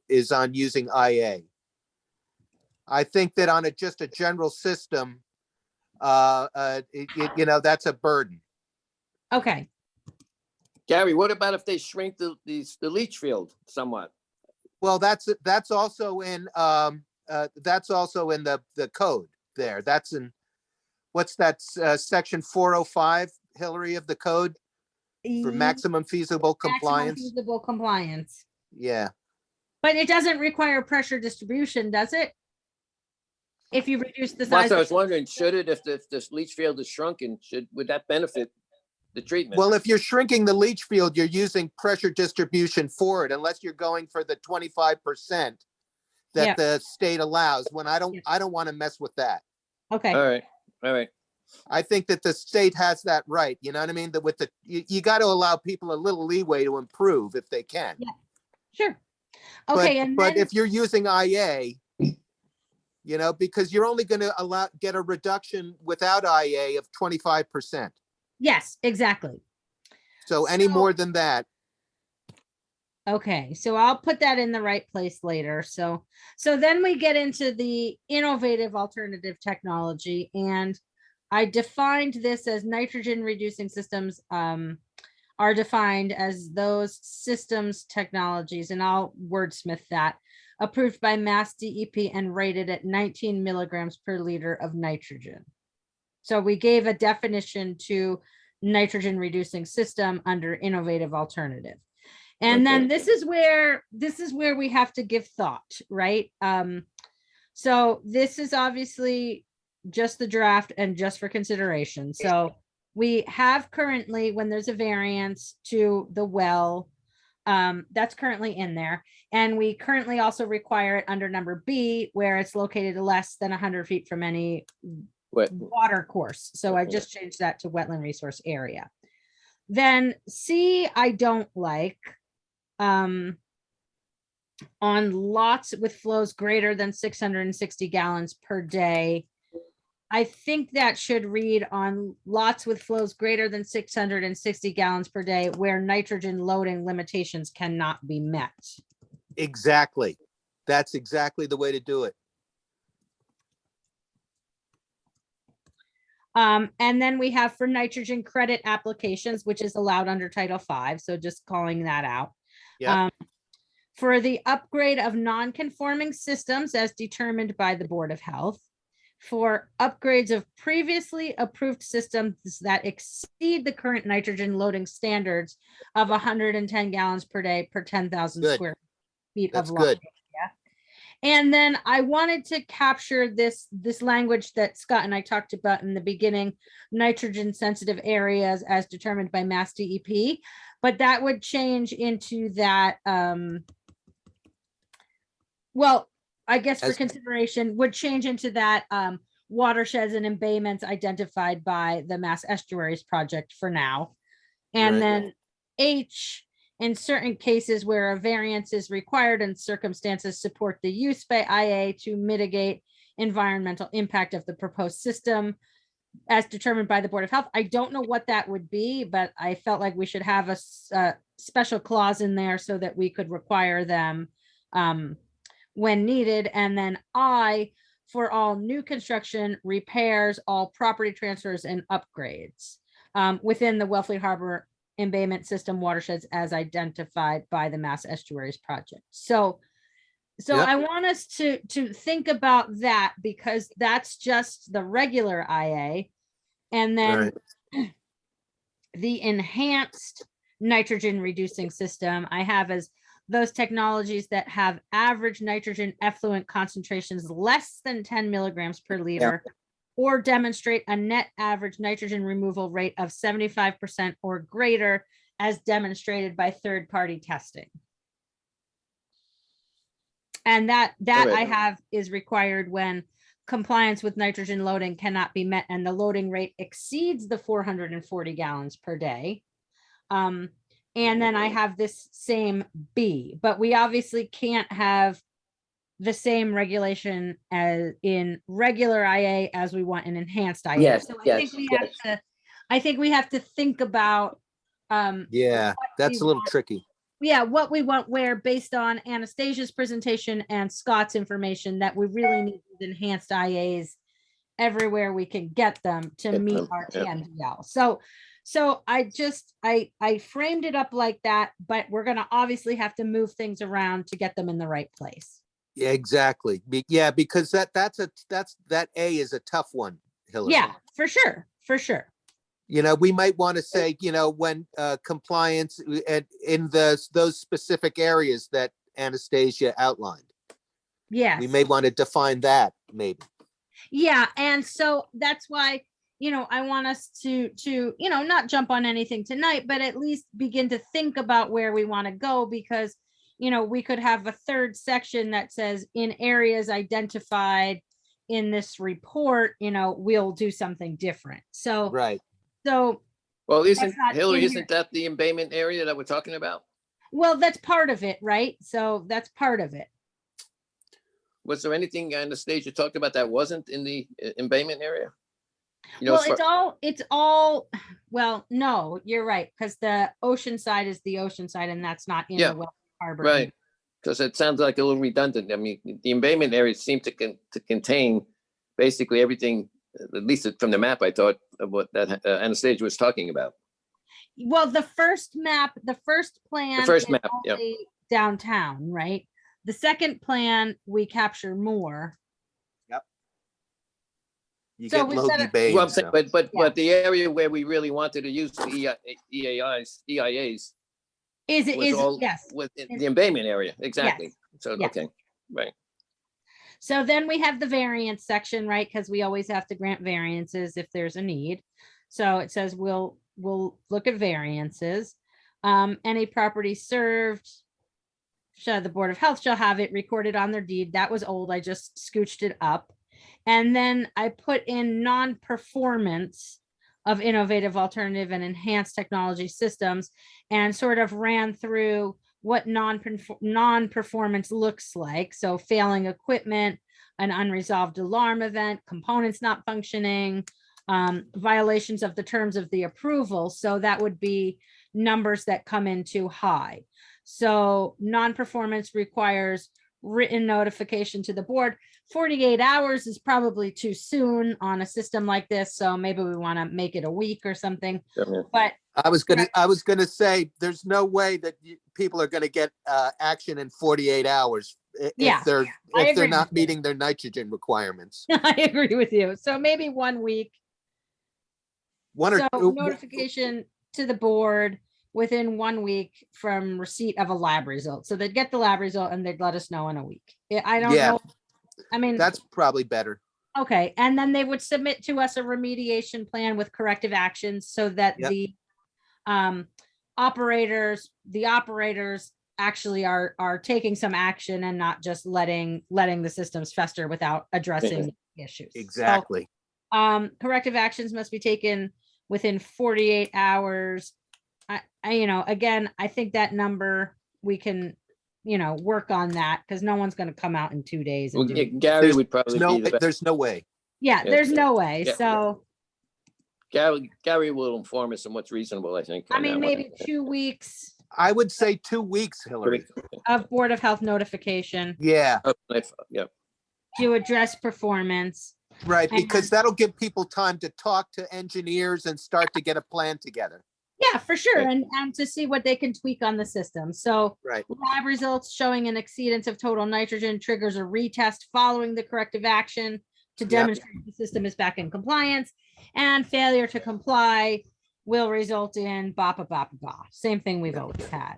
using IA. I think that on just a general system, you know, that's a burden. okay. Gary, what about if they shrink the leach field somewhat? Well, that's also in the code there. That's in, what's that, section 405, Hillary, of the code for maximum feasible Maximum compliance? feasible compliance. Yeah. But it doesn't require pressure distribution, does it? If you reduce the Well, size. so I was wondering, should it, if this leach field is shrunken, would that benefit the treatment? Well, if you're shrinking the leach field, you're using pressure distribution for it, unless you're going for the 25% that Yeah. the state allows. When I don't want to mess with that. Okay. All right. I think that the state has that right. You know what I mean? That with you got to allow people a little leeway to improve if they can. Yeah. Sure. Okay. But if you're using IA, you know, because you're only going to get a reduction without IA of 25%. Yes, exactly. So any more than that. Okay, so I'll put that in the right place later. So then we get into the innovative alternative technology, and I defined this as nitrogen reducing systems are defined as those systems technologies, and I'll wordsmith that, approved by Mass DEP and rated at 19 milligrams per liter of nitrogen. So we gave a definition to nitrogen reducing system under innovative alternative. And then this is where we have to give thought, right? So this is obviously just the draft and just for consideration. So we have currently, when there's a variance to the well, that's currently in there. And we currently also require it under number B, where it's located less than 100 feet from any water course. So I just changed that to wetland resource area. Then C, I don't like. On lots with flows greater than 660 gallons per day. I think that should read on lots with flows greater than 660 gallons per day where nitrogen loading limitations cannot be met. Exactly. That's exactly the way to do it. And then we have for nitrogen credit applications, which is allowed under Title V. So just calling that out. Yeah. For the upgrade of non-conforming systems as determined by the Board of Health, for upgrades of previously approved systems that exceed the current nitrogen loading standards of 110 gallons per day per 10,000 square feet of lot area. And then I wanted to capture this language that Scott and I talked about in the beginning, nitrogen sensitive areas as determined by Mass DEP, but that would change into that, well, I guess for consideration would change into that watersheds and embayments identified by the Mass Estuaries Project for now. And then H, in certain cases where a variance is required and circumstances support the use by IA to mitigate environmental impact of the proposed system as determined by the Board of Health. I don't know what that would be, but I felt like we should have a special clause in there so that we could require them when needed. And then I, for all new construction, repairs, all property transfers and upgrades within the Wellfleet Harbor embayment system watersheds as identified by the Mass Estuaries Project. So I want us to think about that, because that's just the regular IA. And then the enhanced nitrogen reducing system I have as those technologies that have average nitrogen effluent concentrations less than 10 milligrams per liter, or demonstrate a net average nitrogen removal rate of 75% or greater as demonstrated by third-party testing. And that I have is required when compliance with nitrogen loading cannot be met and the loading rate exceeds the 440 gallons per day. And then I have this same B, but we obviously can't have the same regulation as in regular IA as we want in enhanced IA. Yes, So I yes, think we yes. have to, I think we have to think about, Yeah, what that's we a little want- tricky. yeah, what we want where based on Anastasia's presentation and Scott's information that we really need these enhanced IAs everywhere we can get them to Get meet them, our yeah. TNDL. So I framed it up like that, but we're gonna obviously have to move things around to get them in the right place. Yeah, exactly. Yeah, because that A is a tough one, Hillary. Yeah, for sure, for sure. You know, we might want to say, you know, when compliance in those specific areas that Anastasia outlined. Yes. We may want to define that maybe. Yeah, and so that's why, I want us to, not jump on anything tonight, but at least begin to think about where we want to go because, we could have a third section that says in areas identified in this report, we'll do something different. So, Right. so, Well, That's isn't, not Hillary, in here. isn't that the embayment area that we're talking about? well, that's part of it, right? So that's part of it. Was there anything Anastasia talked about that wasn't in the embayment area? Well, it's all, well, no, you're right, because the ocean side is the ocean side and that's not in Yeah, the Wellfleet Harbor. Right, because it sounds like a little redundant. I mean, the embayment areas seem to contain basically everything, at least from the map, I thought, of what that Anastasia was talking about. Well, the first plan. first is map, yeah. only downtown, right? The second plan, we capture more. You So get we Logie better- Bay. Well, I'm and saying, stuff. but the area where we really wanted to use the EIAs was all yes. with the embayment area, exactly. So, yes. okay, right. So then we have the variance section, right? Because we always have to grant variances if there's a need. So it says we'll look at variances. Any property served, the Board of Health shall have it recorded on their deed. That was old. I just scooched it up. And then I put in non-performance of innovative, alternative, and enhanced technology systems and sort of ran through what non-performance looks like. So failing equipment, an unresolved alarm event, components not functioning, violations of the terms of the approval. So that would be numbers that come in too high. So non-performance requires written notification to the board. 48 hours is probably too soon on a system like this. So maybe we want to make it a week or something. But I was gonna say, there's no way that people are gonna get action in 48 hours Yeah, if they're agree not with you. meeting their nitrogen requirements. I agree with you. So maybe 1 week. One So or notification to the board within 1 week from receipt of a lab result. So they'd get the lab result and they'd let us know in a week. I don't Yeah. know. I mean, that's probably better. okay. And then they would submit to us a remediation plan with corrective actions so that Yep. the operators actually are taking some action and not just letting the systems fester without addressing issues. So, Exactly. corrective actions must be taken within 48 hours. Again, I think that number we can, work on that because no one's going to come out in 2 days. Well, And do, Gary would probably No, be the best. there's no way. yeah, yeah, there's yeah, no way. yeah. So, Gary will inform us on what's reasonable, I think. I on that mean, one. maybe 2 weeks I would say 2 weeks, Hillary. of Board of Health notification Yeah, Yeah, to address performance. right, And- because that'll give people time to talk to engineers and start to get a plan together. Yeah, for sure. Right. And to see what they can tweak on the system. So Right. lab results showing an exceedance of total nitrogen triggers a retest following the corrective action to demonstrate the system is back in compliance, and failure to comply will result in same thing we've always had.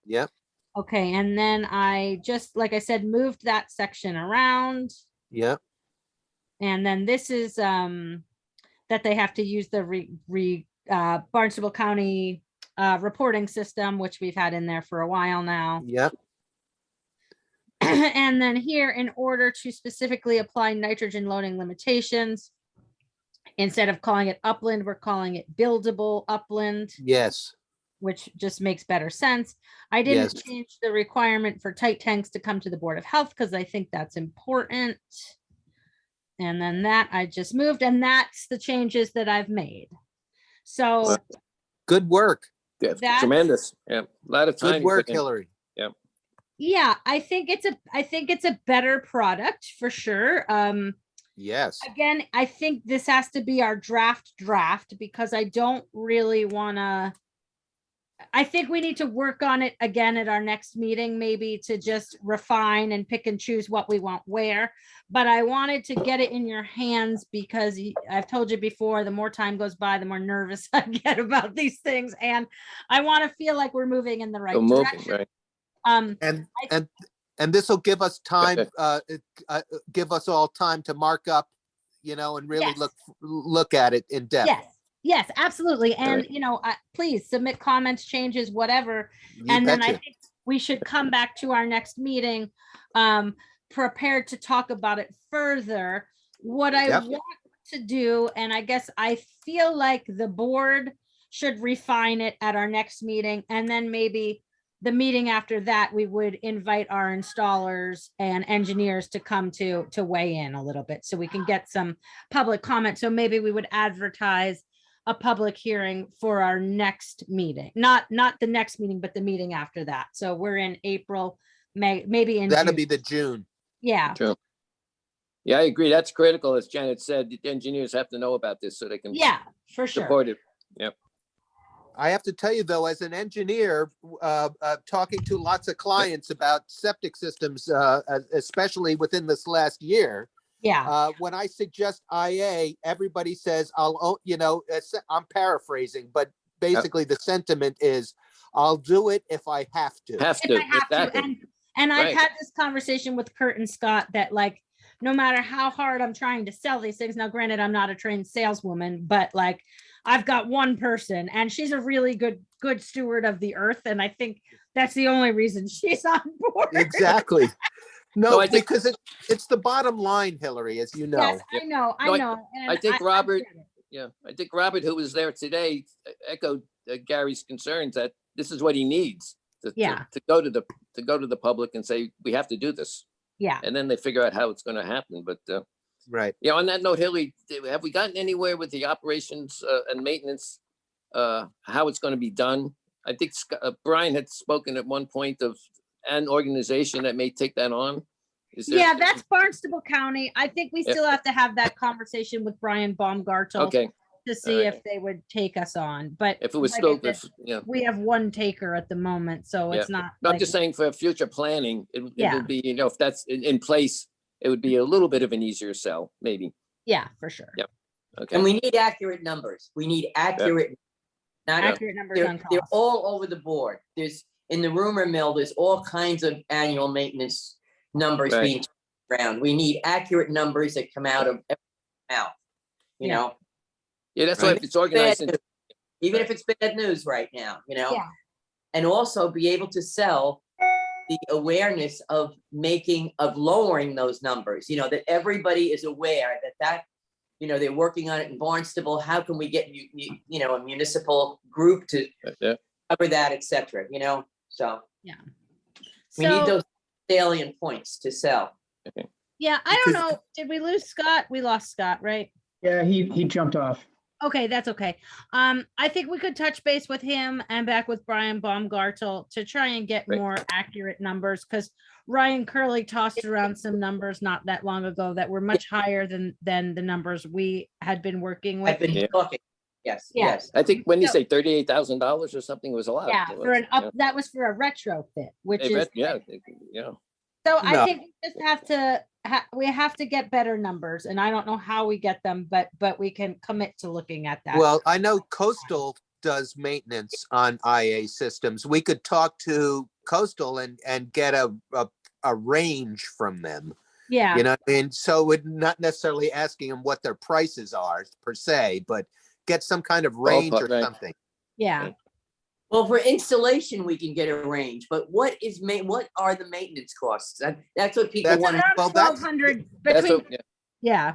Yep. Okay, and then I just, like I said, moved that section around. Yep. And then this is that they have to use the Barnstable County reporting system, which we've had in there for a while now. Yep. And then here, in order to specifically apply nitrogen loading limitations, instead of calling it upland, we're calling it buildable upland. Yes. which just makes better sense. I didn't Yes. change the requirement for tight tanks to come to the Board of Health because I think that's important. And then that I just moved, and that's the changes that I've made. So Well, Good work. Yeah, That's- tremendous. Yeah, a lot of time. Good you work, put in. Hillary. Yeah. yeah, I think it's a better product for sure. Yes. Again, I think this has to be our draft because I don't really want to. I think we need to work on it again at our next meeting, maybe to just refine and pick and choose what we want where. But I wanted to get it in your hands because I've told you before, the more time goes by, the more nervous I get about these things. And I want to feel like we're moving in the right Go moving, direction. right. And this will give us time, give us all time to mark up, and really Yes. look at it in depth. Yes, absolutely. And, Right. please submit comments, changes, whatever. You And then I betcha. think we should come back to our next meeting, prepared to talk about it further. What I Yep. want to do, and I guess I feel like the board should refine it at our next meeting. And then maybe the meeting after that, we would invite our installers and engineers to come to weigh in a little bit so we can get some public comment. So maybe we would advertise a public hearing for our next meeting, not the next meeting, but the meeting after that. So we're in April, May, maybe in That'll June. be the June. Yeah, True. Yeah, I agree. That's critical. As Janet said, the engineers have to know about this so they can yeah, for sure. support it. Yep. I have to tell you though, as an engineer, talking to lots of clients about septic systems, especially within this last year, Yeah, when I suggest IA, everybody says, I'm paraphrasing, but basically the sentiment is, I'll do it if I have to. Have if to. I have to. Exactly. And I've Right. had this conversation with Kurt and Scott that like, no matter how hard I'm trying to sell these things, now granted, I'm not a trained saleswoman, but like, I've got one person and she's a really good steward of the earth. And I think that's the only reason she's on board. Exactly. No, No, I think- because it's the bottom line, Hillary, as you know. Yes, I know. No, And I think Robert, get it. yeah, I think Robert, who was there today, echoed Gary's concerns that this is what he needs Yeah. to go to the public and say, we have to do this. Yeah. And then they figure out how it's going to happen. But Right. yeah, on that note, Hillary, have we gotten anywhere with the operations and maintenance, how it's going to be done? I think Brian had spoken at one point of an organization that may take that on. Is there? Yeah, that's Barnstable County. I think we Yep. still have to have that conversation with Brian Baumgartel Okay, to see right. if they would take us on. But if it was like still, I said, yeah. we have one taker at the moment, so it's not. No, I'm like- just saying for future planning, it Yeah. would be, if that's in place, it would be a little bit of an easier sell, maybe. Yeah, for sure. Yep. Okay. And we need accurate numbers. We need accurate. Not Accurate numbers on they're cost. all over the board. There's, in the rumor mill, there's all kinds of annual maintenance numbers Right. being around. We need accurate numbers that come out of every mouth, you Yeah. know? Yeah, that's why if it's organized, in- Even if it's bad news right now, Yeah. and also be able to sell the awareness of lowering those numbers, that everybody is aware that, they're working on it in Barnstable. How can we get, a municipal group to yeah. cover that, et cetera, so Yeah. we need So, those salient points to sell. yeah, I don't Because- know. Did we lose Scott? We lost Scott, right? Yeah, he jumped off. Okay, that's okay. I think we could touch base with him and back with Brian Baumgartel to try and get Right. more accurate numbers, because Ryan Curley tossed around some numbers not that long ago that were much higher than the numbers we had been working I've with. been Yeah. talking, yes, Yeah. yes. I think when you So- say $38,000 or something, it was a lot. Yeah, It for was, an up, that was for a retrofit, which Hey, is, Brett, yeah, yeah. so I No. think we just have to, we have to get better numbers, and I don't know how we get them, but we can commit to looking at that. Well, I know Coastal does maintenance on IA systems. We could talk to Coastal and get a range from them. Yeah. You know what I mean? So we're not necessarily asking them what their prices are per se, but get some kind of range or right. something. Yeah. Well, for installation, we can get a range, but what are the maintenance costs? That's what people That's- want. Around well, that's- 1,200 That's between, what- yeah. yeah.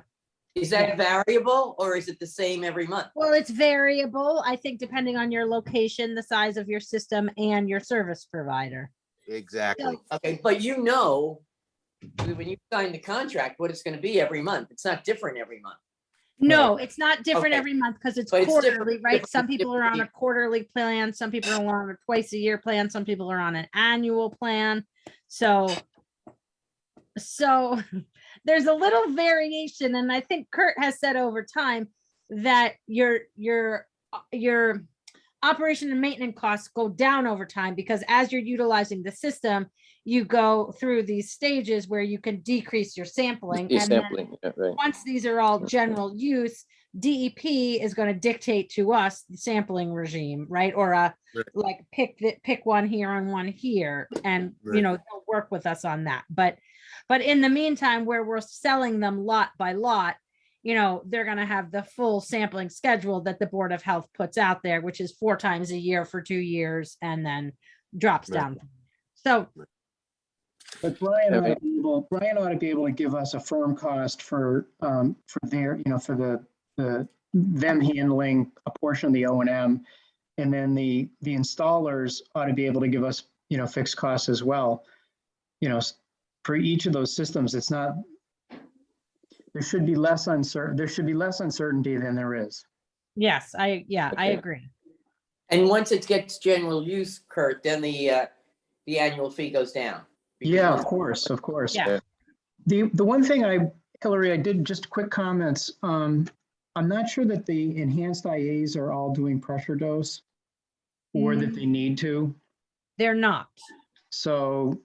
Is that variable or is it the same every month? Well, it's variable, I think, depending on your location, the size of your system, and your service provider. Exactly. Okay, but you know, when you sign the contract, what it's gonna be every month. It's not different every month. No, it's not different Okay. every month because it's But it's different- quarterly, right? Some different- people are on a different- quarterly plan, some people are on a twice a year plan, some people are on an annual plan. So there's a little variation, and I think Kurt has said over time that your operation and maintenance costs go down over time, because as you're utilizing the system, you go through these stages where you can decrease your sampling. You're And then sampling, yeah, right. once these are all general use, DEP is going to dictate to us the sampling regime, right? Or like pick one here and one here, and Right. they'll work with us on that. But in the meantime, where we're selling them lot by lot, they're going to have the full sampling schedule that the Board of Health puts out there, which is 4 times a year for 2 years, and then drops Right. down. So But Brian Okay. ought to be able to give us a firm cost for their, for them handling a portion of the O&M. And then the installers ought to be able to give us, fixed costs as well. For each of those systems, there should be less uncertainty than there is. yes, I Okay. agree. And once it gets general use, Kurt, then the annual fee goes down. Because Yeah, once- of course. Yeah. The one thing Hillary, I did just quick comments. I'm not sure that the enhanced IAs are all doing pressure dose or that they need to. They're not. So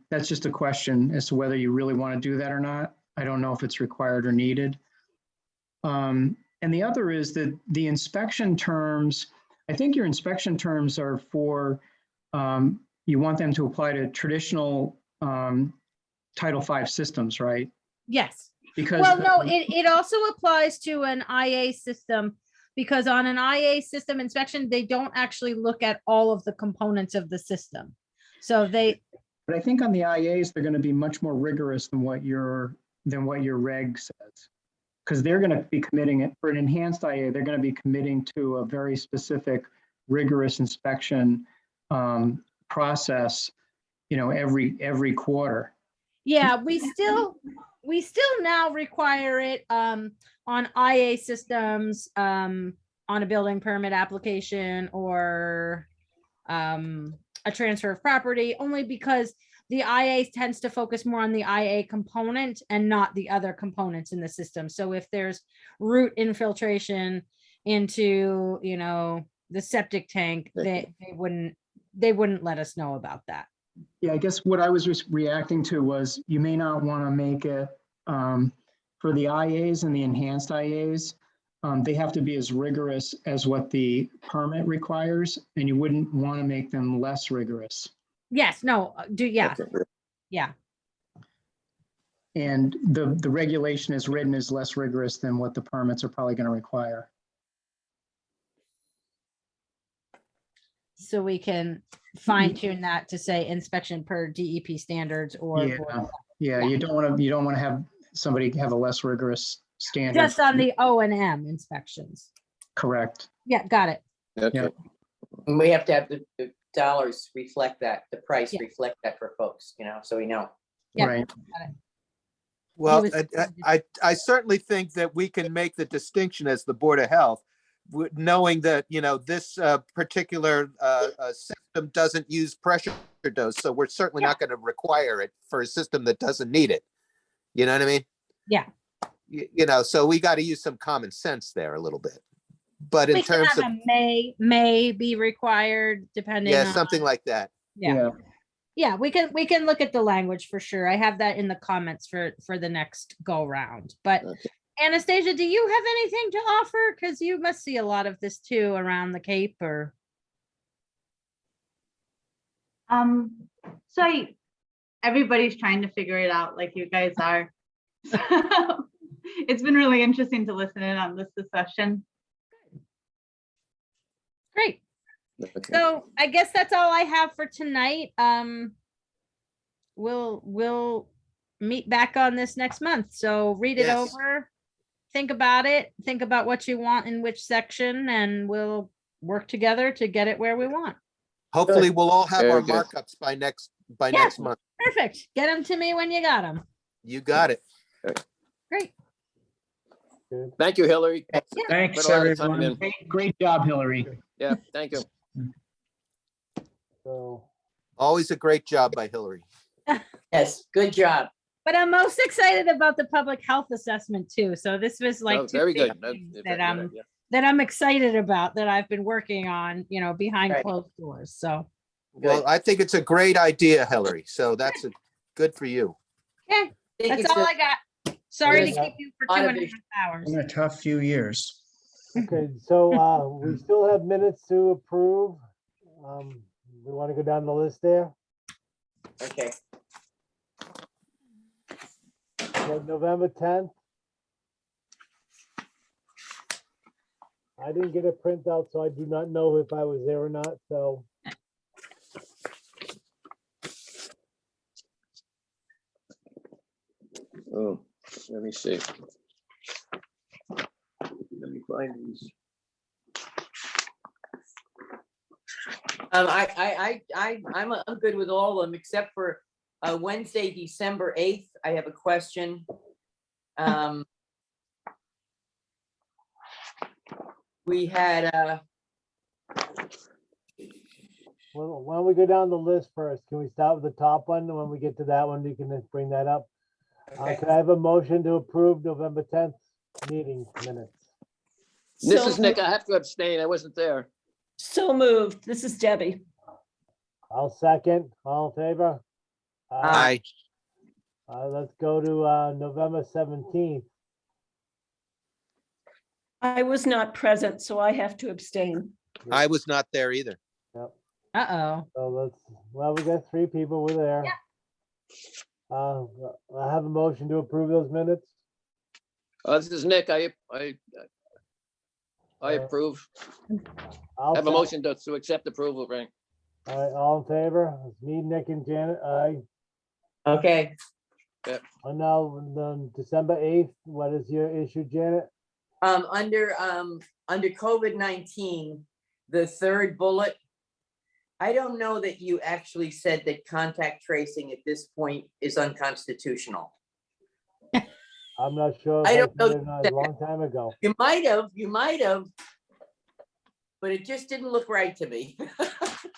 that's just a question as to whether you really want to do that or not. I don't know if it's required or needed. And the other is that the inspection terms, I think your inspection terms are for, you want them to apply to traditional Title V systems, right? Yes. Because Well, no, it also applies to an IA system, because on an IA system inspection, they don't actually look at all of the components of the system. So But I think on the IAs, they're going to be much more rigorous than what your reg says. Because they're going to be committing it for an enhanced IA, they're going to be committing to a very specific rigorous inspection process, every quarter. yeah, we still now require it on IA systems, on a building permit application, or a transfer of property, only because the IA tends to focus more on the IA component and not the other components in the system. So if there's root infiltration into, the septic tank, they wouldn't let us know about that. Yeah, I guess what I was just reacting to was you may not want to make it for the IAs and the enhanced IAs. They have to be as rigorous as what the permit requires, and you wouldn't want to make them less rigorous. Yes, no, yeah. Okay. Yeah. And the regulation is written as less rigorous than what the permits are probably going to require. So we can fine tune that to say inspection per DEP standards, or Yeah, you don't want to have somebody have a less rigorous standard. just on the O&M inspections. Correct. Yeah, got it. Okay. And we have to have the dollars reflect that, the price Yeah. reflect that for folks, so we know. Yeah. Right. Got it. Well, was- I certainly think that we can make the distinction as the Board of Health, knowing that, this particular system doesn't use pressure dose, so we're certainly not going to require it for a system that doesn't need it. You know what I mean? Yeah. So we got to use some common sense there a little bit. But in We can terms have of, a may be required depending yeah, on. something like that. Yeah, we can look at the language for sure. I have that in the comments for the next go round. But Okay. Anastasia, do you have anything to offer? Because you must see a lot of this too around the Cape, or. So everybody's trying to figure it out like you guys are. So it's been really interesting to listen in on this discussion. Great. Okay. So I guess that's all I have for tonight. We'll meet back on this next month. So read it Yes. over. think about it, think about what you want in which section, and we'll work together to get it where we want. Hopefully, we'll all have our Very good. markups by next Yeah. month. Perfect. Get them to me when you got them. You got it. Great. Thank you, Hillary. Thanks, Put a lot of time everyone. in. Great job, Hillary. Yeah, thank you. So, Always a great job by Hillary. Yes, good job. But I'm most excited about the public health assessment too. So this was like Oh, two very big good. That- things that- that I'm excited about, that I've been working on, behind Right. closed doors. So, Well, I think it's a great idea, Hillary. So that's good for you. okay, Think that's it's all a I got. Sorry to Good. keep you for Lot of 2.5 hours. Been a tough few years. okay, so we still have minutes to approve. We want to go down the list there. Okay. So November 10th. I didn't get a printout, so I do not know if I was there or not, so. Oh, let me see. Let me find these. I'm good with all of them except for Wednesday, December 8th. I have a question. We had Well, why don't we go down the list first? Can we start with the top one? And when we get to that one, you can just bring that up. okay. Can I have a motion to approve November 10th meeting minutes? This So is Nick. I have to abstain. I wasn't there. So moved. This is Debbie. I'll second. All in favor? Aye. Let's go to November 17th. I was not present, so I have to abstain. I was not there either. Uh-oh. So well, we got 3 people were there. I have a motion to approve those minutes. This is Nick. I approve. I'll Have a sec- motion to accept approval, Frank. All right, all in favor? It's me, Nick, and Janet. Aye. Okay. And now, December 8th, what is your issue, Janet? Under COVID-19, the third bullet, I don't know that you actually said that contact tracing at this point is unconstitutional. I'm not sure. I if don't know said it or not, a long time ago. You might have, but it just didn't look right to me.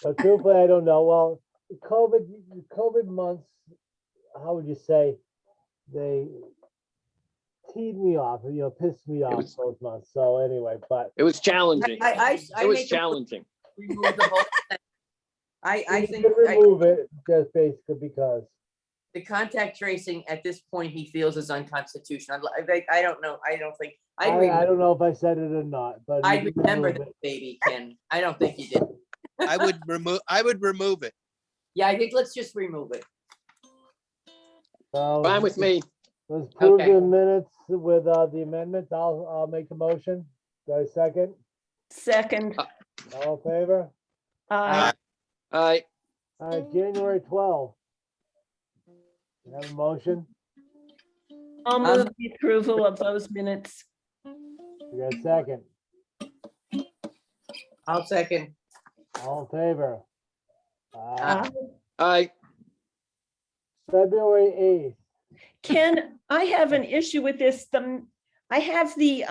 But truthfully, I don't know. Well, COVID months, how would you say, they teed me off, pissed me off those months. So anyway, but It was challenging. I It was make a- challenging. remove the whole thing. I you think can remove it just basically because. the contact tracing at this point, he feels is unconstitutional. I don't know. I don't think, I don't know if I said it or not, but. I you can remember remove that, it. baby, Ken. I don't think you did. I would remove it. Yeah, I think let's just remove it. So Fine with me. let's approve Okay. the minutes with the amendments. I'll make a motion. Do I second? Second. All in favor? Aye. All right. All right, January 12th. You have a motion? I'll move the approval of those minutes. You got a second? I'll second. All in favor? Aye. All right. February 8th. Ken, I have an issue with this. I have the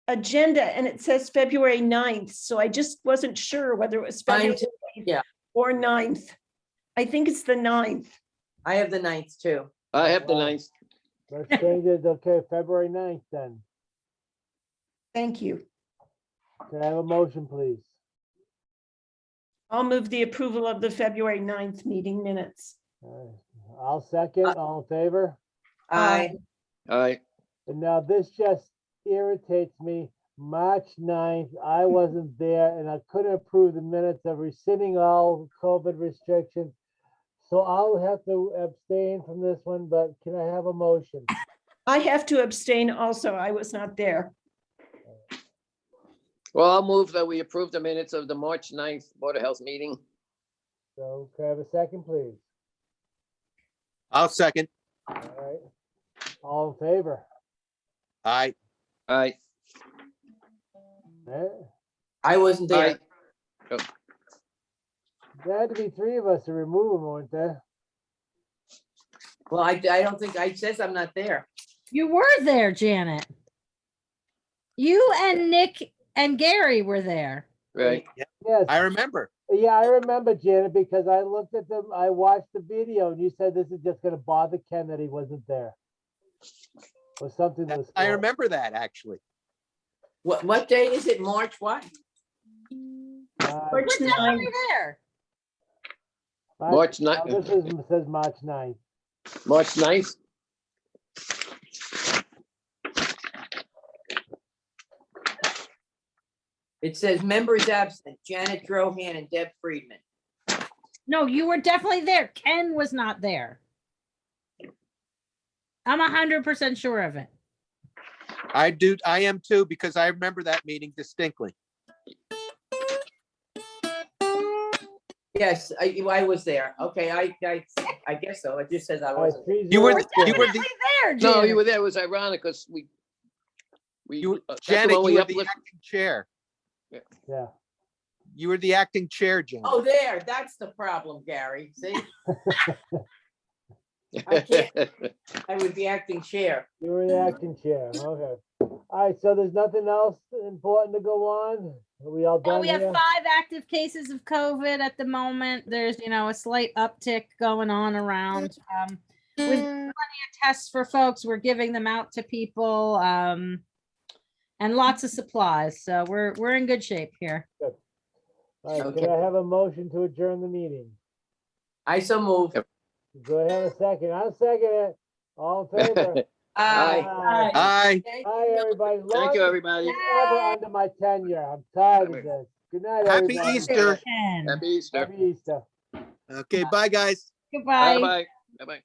agenda and it says February 9th, so I just wasn't sure whether it was Mine February too, 8th yeah. or 9th. I think it's the 9th. I have the 9th too. I have the ninth. Let's change it. Okay, February 9th then. Thank you. Can I have a motion, please? I'll move the approval of the February 9th meeting minutes. I'll second. All in favor? Aye. All right. And now this just irritates me. March 9th, I wasn't there and I couldn't approve the minutes of rescinding all COVID restrictions. So I'll have to abstain from this one, but can I have a motion? I have to abstain also. I was not there. Well, I'll move that we approve the minutes of the March 9th Board of Health meeting. So can I have a second, please? I'll second. All right. All in favor? Aye. Aye. Eh? I wasn't there. There had to be three of us to remove them, weren't there? Well, I don't think, I says I'm not there. You were there, Janet. You and Nick and Gary were there. Right. Yes. I remember. Yeah, I remember, Janet, because I looked at them, I watched the video and you said this is just gonna bother Ken that he wasn't there. Or something was. I remember that, actually. What day is it? March what? Uh, March We're 9th. definitely there. March 9th. oh, this is, says March 9th. March 9th. It says members absent, Janet Drohan and Deb Friedman. No, you were definitely there. Ken was not there. I'm 100% sure of it. I am too, because I remember that meeting distinctly. Yes, I was there. Okay, I guess so. It just says I All right, wasn't. 3-0 You were- Janet. you were the- Definitely there, No, Janet. you were there. It was ironic because we. that's the Janet, one we you were the uplift- acting chair. Yeah. You were the acting chair, Janet. Oh, there, that's the problem, Gary. See, I can't. I would be acting chair. You were the acting chair, okay. All right, so there's nothing else important to go on? Are we all No, done we have here? 5 active cases of COVID at the moment. There's, a slight uptick going on around. With plenty of tests for folks, we're giving them out to people, and lots of supplies. So we're in good shape here. All right, Okay. can I have a motion to adjourn the meeting? I so move. Do I have a second? I'll second it. All in favor? Aye. Aye. Aye. Hi, everybody. Thank you, everybody. Ever under my tenure. I'm tired of this. Good night, Happy everybody. Easter. Ken. Happy Easter. Happy Easter. Okay, bye, guys. Goodbye. Bye-bye. Bye-bye.